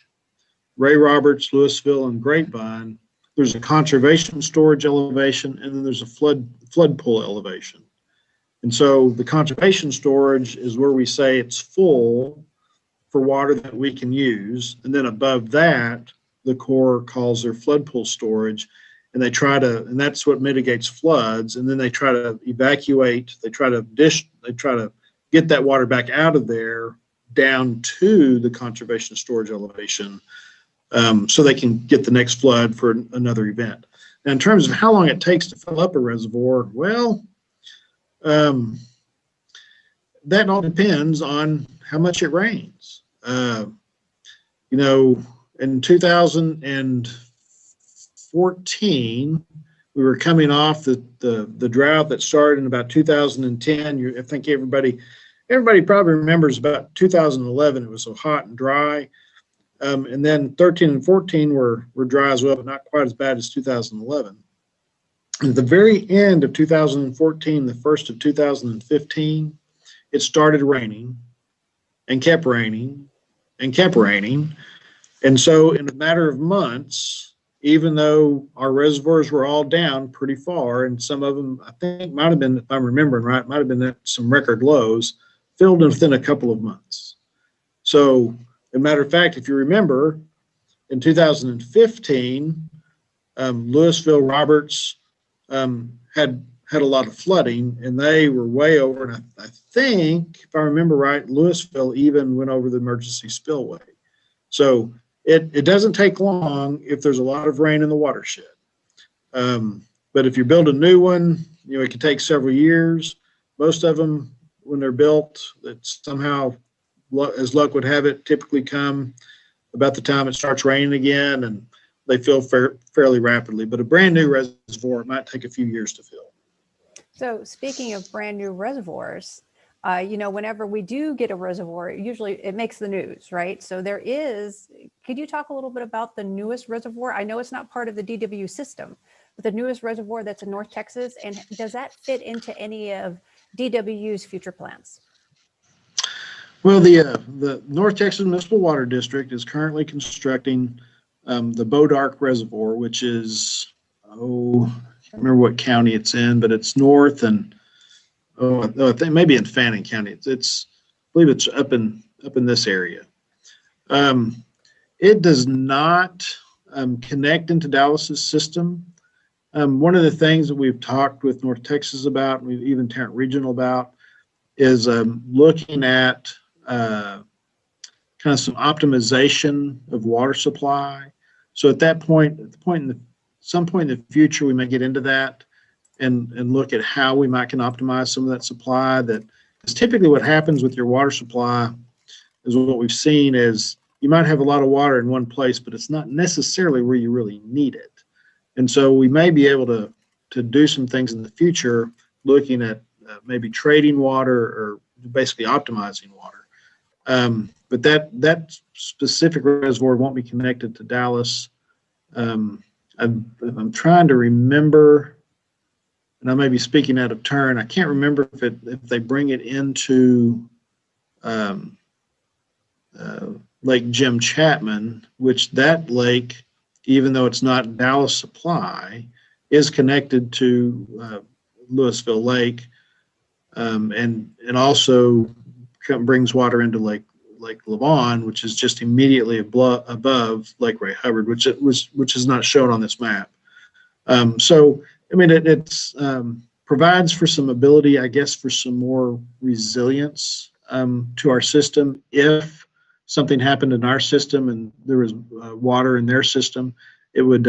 Ray Roberts, Louisville, and Grapevine, there's a conservation storage elevation, and then there's a flood pool elevation. And so the conservation storage is where we say it's full for water that we can use. And then above that, the Corps calls their flood pool storage, and and that's what mitigates floods. And then they try to evacuate, they try to get that water back out of there down to the conservation storage elevation, so they can get the next flood for another event. Now, in terms of how long it takes to fill up a reservoir, well, that all depends on how much it rains. In 2014, we were coming off the drought that started in about 2010. I think everybody probably remembers about 2011. It was so hot and dry. And then 13 and 14 were dry as well, but not quite as bad as 2011. At the very end of 2014, the first of 2015, it started raining and kept raining and kept raining. And so in a matter of months, even though our reservoirs were all down pretty far, and some of them, I think, might have been, if I'm remembering right, might have been at some record lows, filled within a couple of months. So, as a matter of fact, if you remember, in 2015, Louisville, Roberts had a lot of flooding, and they were way over. And I think, if I remember right, Louisville even went over the emergency spillway. So it doesn't take long if there's a lot of rain in the watershed. But if you build a new one, it can take several years. Most of them, when they're built, it's somehow, as luck would have it, typically come about the time it starts raining again, and they fill fairly rapidly. But a brand new reservoir, it might take a few years to fill.
So speaking of brand new reservoirs, whenever we do get a reservoir, usually it makes the news, right? So could you talk a little bit about the newest reservoir? I know it's not part of the DW system, but the newest reservoir that's in North Texas, and does that fit into any of DW's future plans?
Well, the North Texas Municipal Water District is currently constructing the Bodark Reservoir, which is, I can't remember what county it's in, but it's north, and I think maybe in Fannin County. I believe it's up in this area. It does not connect into Dallas's system. One of the things that we've talked with North Texas about, and we've even Tarrant Regional about, is looking at kind of some optimization of water supply. So at some point in the future, we may get into that and look at how we can optimize some of that supply. That is typically what happens with your water supply. Is what we've seen is you might have a lot of water in one place, but it's not necessarily where you really need it. And so we may be able to do some things in the future, looking at maybe trading water or basically optimizing water. But that specific reservoir won't be connected to Dallas. I'm trying to remember, and I may be speaking out of turn. I can't remember if they bring it into Lake Jim Chapman, which that lake, even though it's not Dallas supply, is connected to Louisville Lake, and also brings water into Lake Lavon, which is just immediately above Lake Ray Hubbard, which is not shown on this map. So I mean, it's provides for some ability, I guess, for some more resilience to our system. If something happened in our system and there was water in their system, it would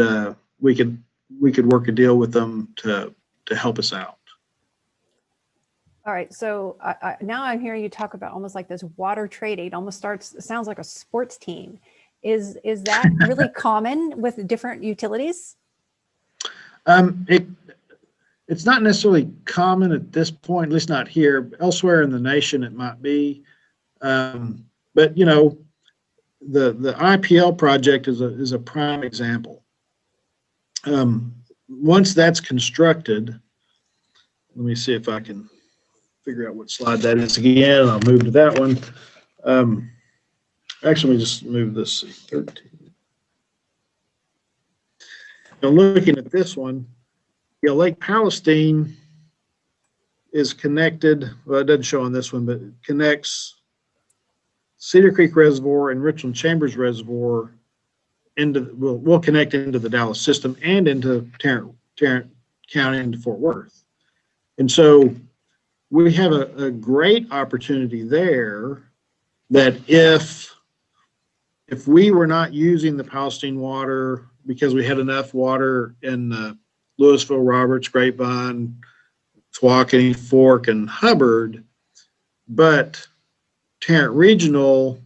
we could work a deal with them to help us out.
All right, so now I'm hearing you talk about almost like this water trading. It almost sounds like a sports team. Is that really common with different utilities?
It's not necessarily common at this point, at least not here. Elsewhere in the nation, it might be. But you know, the IPL project is a prime example. Once that's constructed, let me see if I can figure out what slide that is again. I'll move to that one. Actually, let me just move this 13. Now, looking at this one, Lake Palestine is connected. Well, it doesn't show on this one, but it connects Cedar Creek Reservoir and Richland Chambers Reservoir into will connect into the Dallas system and into Tarrant County into Fort Worth. And so we have a great opportunity there that if we were not using the Palestine water because we had enough water in Louisville, Roberts, Grapevine, Twaukene, Fork, and Hubbard, but Tarrant Regional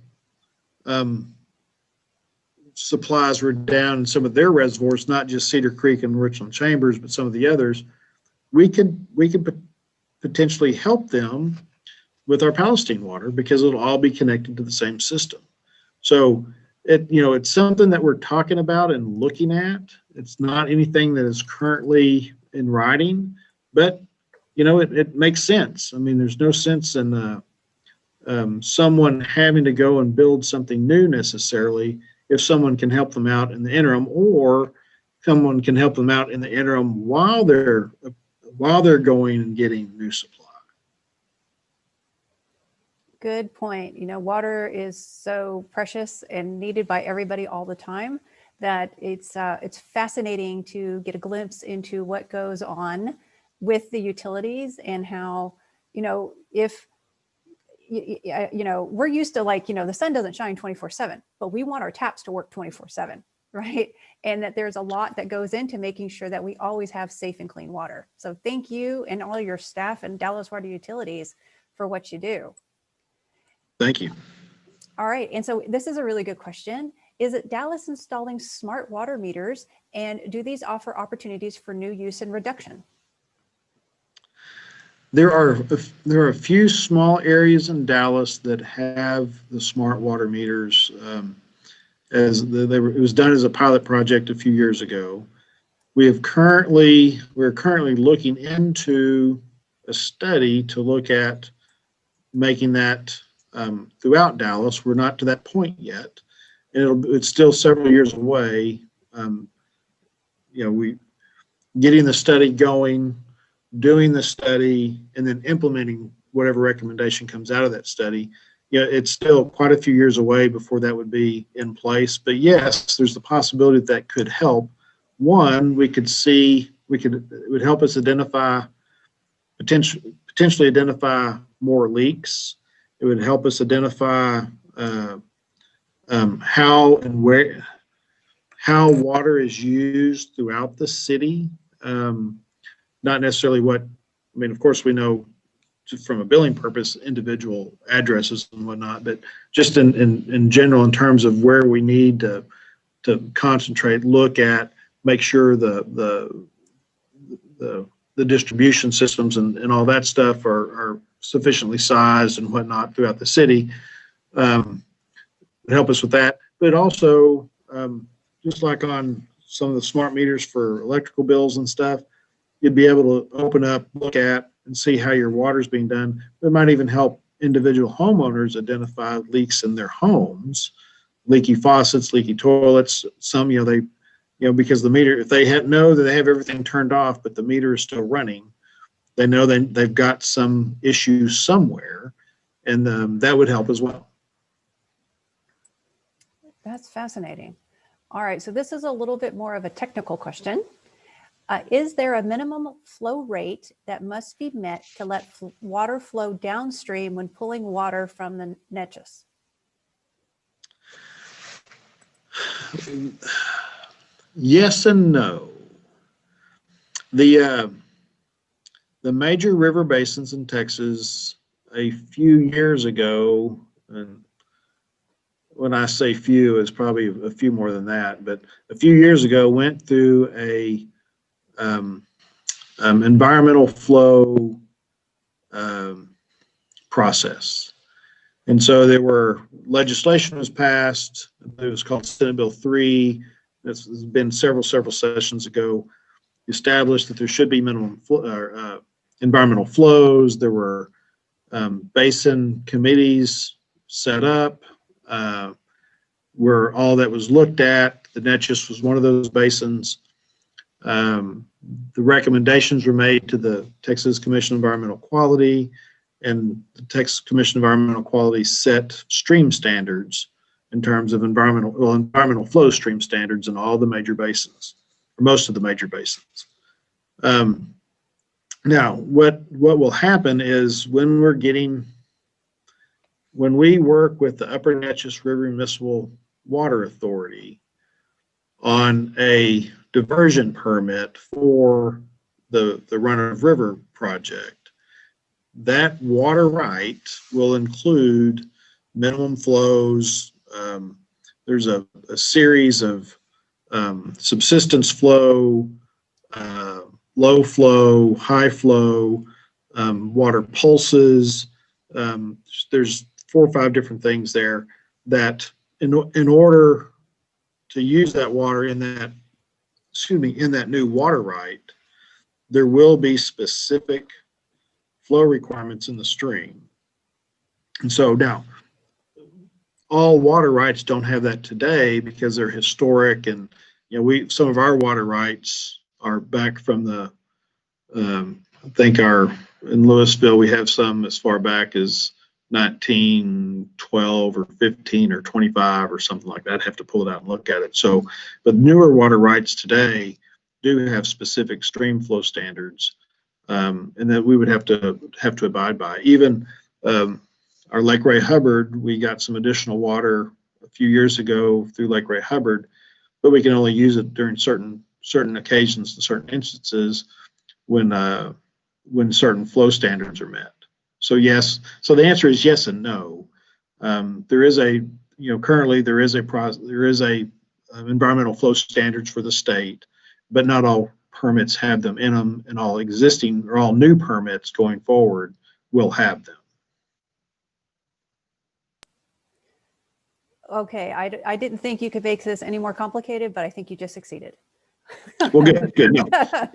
supplies were down in some of their reservoirs, not just Cedar Creek and Richland Chambers, but some of the others. We could potentially help them with our Palestine water because it'll all be connected to the same system. So it's something that we're talking about and looking at. It's not anything that is currently in writing, but it makes sense. I mean, there's no sense in someone having to go and build something new necessarily if someone can help them out in the interim, or someone can help them out in the interim while they're going and getting new supply.
Good point. Water is so precious and needed by everybody all the time that it's fascinating to get a glimpse into what goes on with the utilities and how, if we're used to the sun doesn't shine 24/7, but we want our taps to work 24/7, right? And that there's a lot that goes into making sure that we always have safe and clean water. So thank you and all your staff and Dallas Water Utilities for what you do.
Thank you.
All right. And so this is a really good question. Is it Dallas installing smart water meters, and do these offer opportunities for new use and reduction?
There are a few small areas in Dallas that have the smart water meters. It was done as a pilot project a few years ago. We're currently looking into a study to look at making that throughout Dallas. We're not to that point yet, and it's still several years away. We getting the study going, doing the study, and then implementing whatever recommendation comes out of that study. It's still quite a few years away before that would be in place. But yes, there's the possibility that could help. One, it would help us potentially identify more leaks. It would help us identify how water is used throughout the city. Not necessarily of course we know from a billing purpose, individual addresses and whatnot, but just in general, in terms of where we need to concentrate, look at, make sure the distribution systems and all that stuff are sufficiently sized and whatnot throughout the city. Help us with that, but also just like on some of the smart meters for electrical bills and stuff, you'd be able to open up, look at, and see how your water's being done. It might even help individual homeowners identify leaks in their homes, leaky faucets, leaky toilets. Some, because the meter, if they know that they have everything turned off, but the meter is still running, they know they've got some issues somewhere, and that would help as well.
That's fascinating. All right, so this is a little bit more of a technical question. Is there a minimum flow rate that must be met to let water flow downstream when pulling water from the Neches?
Yes and no. The major river basins in Texas a few years ago, and when I say few, it's probably a few more than that, but a few years ago went through a environmental flow process. And so legislation was passed. It was called Senate Bill 3. This has been several sessions ago, established that there should be minimum environmental flows. There were basin committees set up where all that was looked at. The Neches was one of those basins. The recommendations were made to the Texas Commission on Environmental Quality, and the Texas Commission on Environmental Quality set stream standards in terms of environmental flow stream standards in all the major basins, or most of the major basins. Now, what will happen is when we work with the Upper Neches River Municipal Water Authority on a diversion permit for the run-of-river project, that water right will include minimum flows. There's a series of subsistence flow, low flow, high flow, water pulses. There's 4 or 5 different things there that in order to use that water in that new water right, there will be specific flow requirements in the stream. And so now, all water rights don't have that today because they're historic, and some of our water rights are back from the I think in Louisville we have some as far back as 1912 or 15 or 25 or something like that. I'd have to pull it out and look at it. So, but newer water rights today do have specific stream flow standards, and that we would have to abide by. Even our Lake Ray Hubbard, we got some additional water a few years ago through Lake Ray Hubbard, but we can only use it during certain occasions and certain instances when certain flow standards are met. So yes, so the answer is yes and no. There is currently there is a environmental flow standards for the state, but not all permits have them in them, and all existing or all new permits going forward will have them.
Okay, I didn't think you could make this any more complicated, but I think you just succeeded.
Well, good.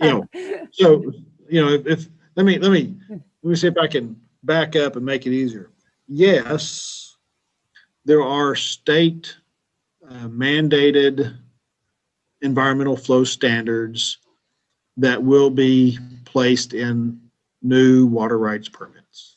No, so if let me see if I can back up and make it easier. Yes, there are state mandated environmental flow standards that will be placed in new water rights permits.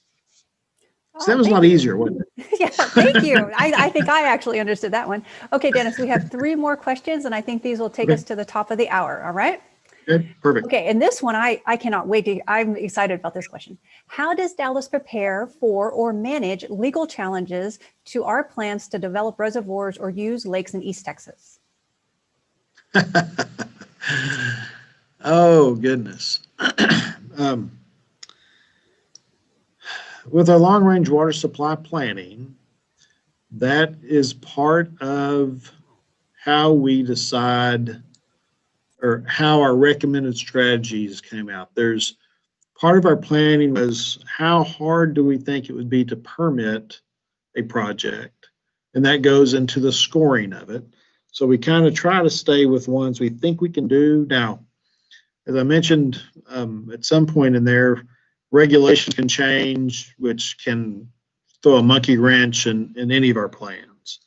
So that was a lot easier, wasn't it?
Yeah, thank you. I think I actually understood that one. Okay, Dennis, we have 3 more questions, and I think these will take us to the top of the hour. All right?
Good, perfect.
Okay, and this one, I cannot wait I'm excited about this question. How does Dallas prepare for or manage legal challenges to our plans to develop reservoirs or use lakes in East Texas?
Oh, goodness. With our long-range water supply planning, that is part of how we decide, or how our recommended strategies came out. There's part of our planning was how hard do we think it would be to permit a project, and that goes into the scoring of it. So we kind of try to stay with ones we think we can do. Now, as I mentioned at some point in there, regulation can change, which can throw a monkey wrench in any of our plans.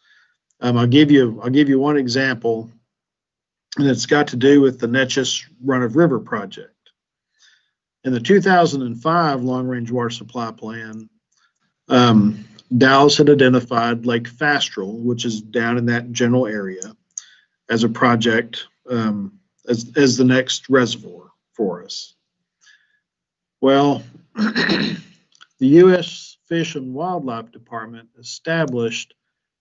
I'll give you one example, and it's got to do with the Neches Run-of-River project. In the 2005 long-range water supply plan, Dallas had identified Lake Fastrel, which is down in that general area, as a project as the next reservoir for us. Well, the U.S. Fish and Wildlife Department established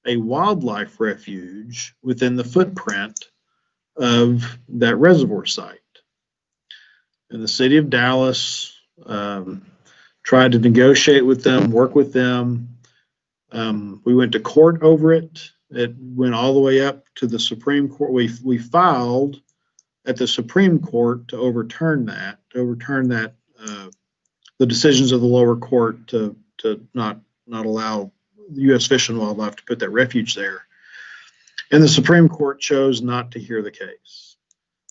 a wildlife refuge within the footprint of that reservoir site. And the city of Dallas tried to negotiate with them, work with them. We went to court over it. It went all the way up to the Supreme Court. We filed at the Supreme Court to overturn that, the decisions of the lower court to not allow the U.S. Fish and Wildlife to put that refuge there. And the Supreme Court chose not to hear the case.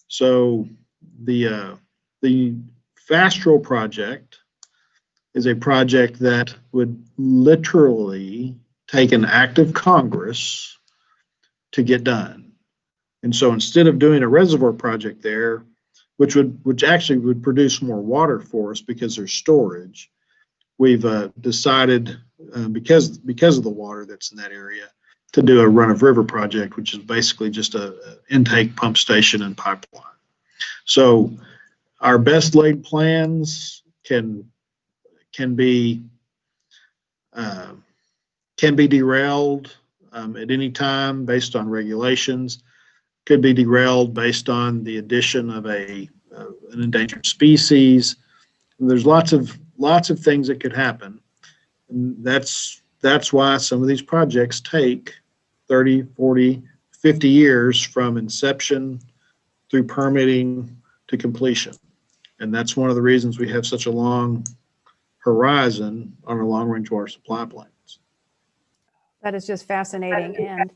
So the Fastral project is a project that would literally take an act of Congress to get done. And so instead of doing a reservoir project there, which actually would produce more water for us because there's storage, we've decided because of the water that's in that area to do a run of river project, which is basically just a intake pump station and pipeline. So our best laid plans can be derailed at any time based on regulations. Could be derailed based on the addition of an endangered species. And there's lots of things that could happen. And that's why some of these projects take 30, 40, 50 years from inception through permitting to completion. And that's one of the reasons we have such a long horizon on our long-range water supply plans.
That is just fascinating. And,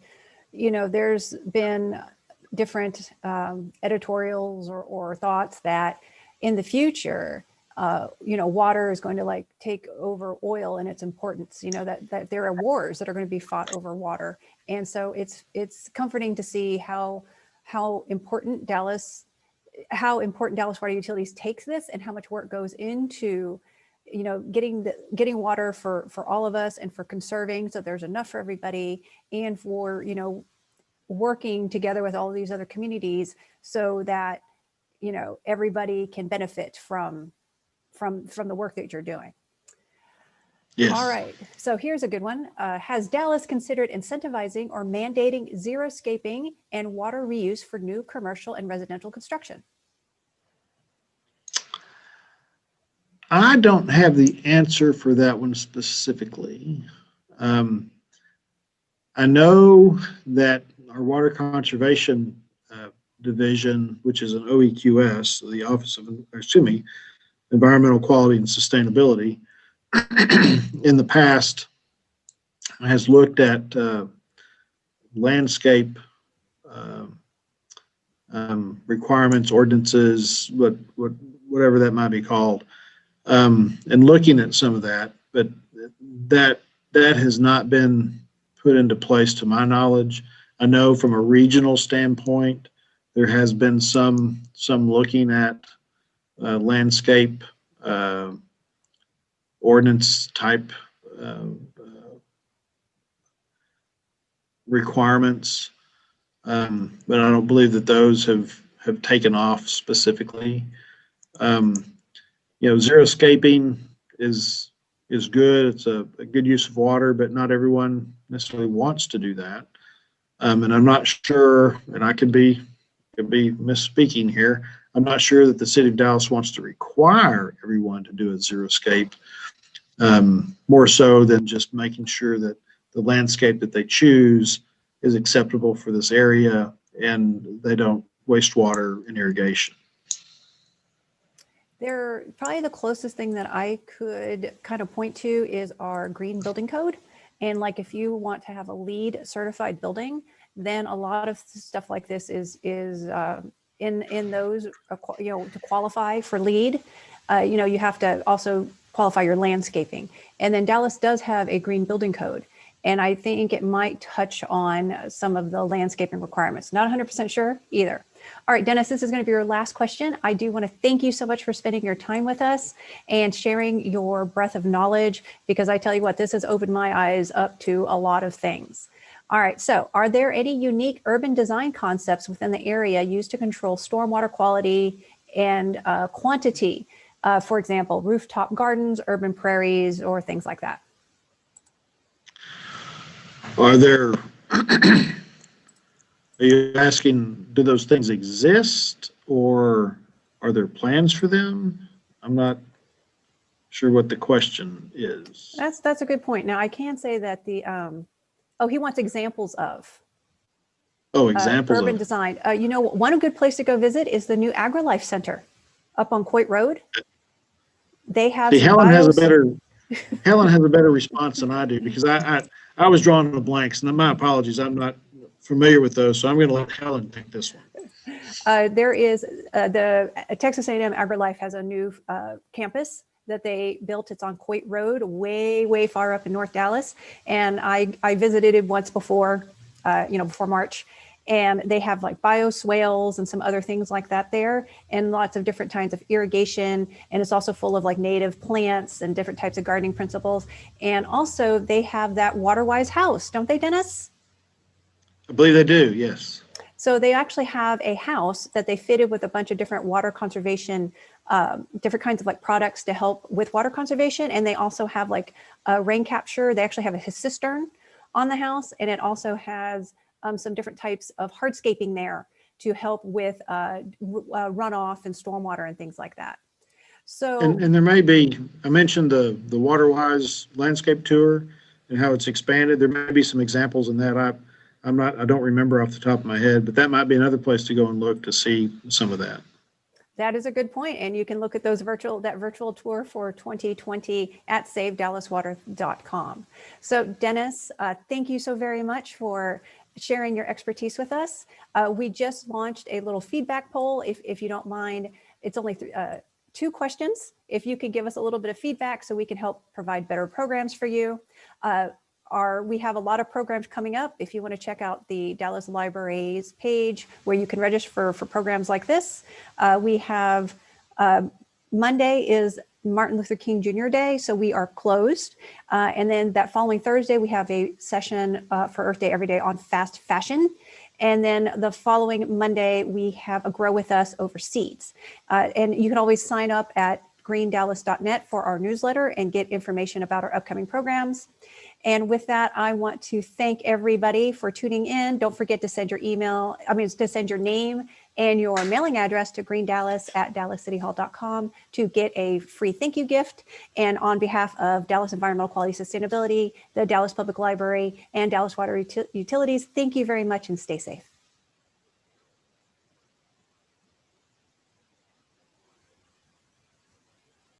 there's been different editorials or thoughts that in the future, water is going to take over oil in its importance, that there are wars that are going to be fought over water. And so it's comforting to see how important Dallas Water Utilities takes this and how much work goes into, getting water for all of us and for conserving so there's enough for everybody, and for, working together with all of these other communities so that, everybody can benefit from the work that you're doing.
Yes.
All right. So here's a good one. Has Dallas considered incentivizing or mandating xeriscaping and water reuse for new commercial and residential construction?
I don't have the answer for that one specifically. I know that our Water Conservation Division, which is an OEQS, the Office of, Environmental Quality and Sustainability, in the past has looked at landscape requirements, ordinances, whatever that might be called, and looking at some of that, but that has not been put into place to my knowledge. I know from a regional standpoint, there has been some looking at landscape ordinance type requirements, but I don't believe that those have taken off specifically. Xeriscaping is good. It's a good use of water, but not everyone necessarily wants to do that. And I'm not sure, and I could be misspeaking here. I'm not sure that the city of Dallas wants to require everyone to do a xeriscape, more so than just making sure that the landscape that they choose is acceptable for this area and they don't waste water in irrigation.
They're probably the closest thing that I could kind of point to is our green building code. And if you want to have a LEED certified building, then a lot of stuff like this is in those, to qualify for LEED, you have to also qualify your landscaping. And then Dallas does have a green building code. And I think it might touch on some of the landscaping requirements. Not 100% sure either. All right, Dennis, this is going to be your last question. I do want to thank you so much for spending your time with us and sharing your breadth of knowledge, because I tell you what, this has opened my eyes up to a lot of things. All right, so are there any unique urban design concepts within the area used to control stormwater quality and quantity? For example, rooftop gardens, urban prairies, or things like that?
Are there, are you asking, do those things exist or are there plans for them? I'm not sure what the question is.
That's a good point. Now I can say that the, he wants examples of.
Oh, examples
urban
of
design. One good place to go visit is the new AgriLife Center up on Coit Road. They have.
See, Helen has a better response than I do, because I was drawing the blanks, and my apologies. I'm not familiar with those, so I'm going to let Helen pick this one.
There is the Texas A&M AgriLife has a new campus that they built. It's on Coit Road, way far up in North Dallas. And I visited it once before, before March. And they have like bioswales and some other things like that there, and lots of different kinds of irrigation. And it's also full of like native plants and different types of gardening principles. And also they have that WaterWise house, don't they, Dennis?
I believe they do, yes.
So they actually have a house that they fitted with a bunch of different water conservation, different kinds of like products to help with water conservation. And they also have like rain capture. They actually have a cistern on the house, and it also has some different types of hardscaping there to help with runoff and stormwater and things like that. So
And there may be, I mentioned the WaterWise landscape tour and how it's expanded. There may be some examples in that. I don't remember off the top of my head, but that might be another place to go and look to see some of that.
that is a good point. And you can look at that virtual tour for 2020 at savedallaswater.com. So Dennis, thank you so very much for sharing your expertise with us. We just launched a little feedback poll. If you don't mind, it's only 2 questions. If you could give us a little bit of feedback so we can help provide better programs for you. We have a lot of programs coming up. If you want to check out the Dallas Library's page where you can register for programs like this, we have Monday is Martin Luther King Jr. Day, so we are closed. And then that following Thursday, we have a session for Earth Day Every Day on fast fashion. And then the following Monday, we have a Grow With Us over seeds. And you can always sign up at greendallas.net for our newsletter and get information about our upcoming programs. And with that, I want to thank everybody for tuning in. Don't forget to send your to send your name and your mailing address to greendallas@dallascityhall.com to get a free thank you gift. And on behalf of Dallas Environmental Quality Sustainability, the Dallas Public Library, and Dallas Water Utilities, thank you very much and stay safe.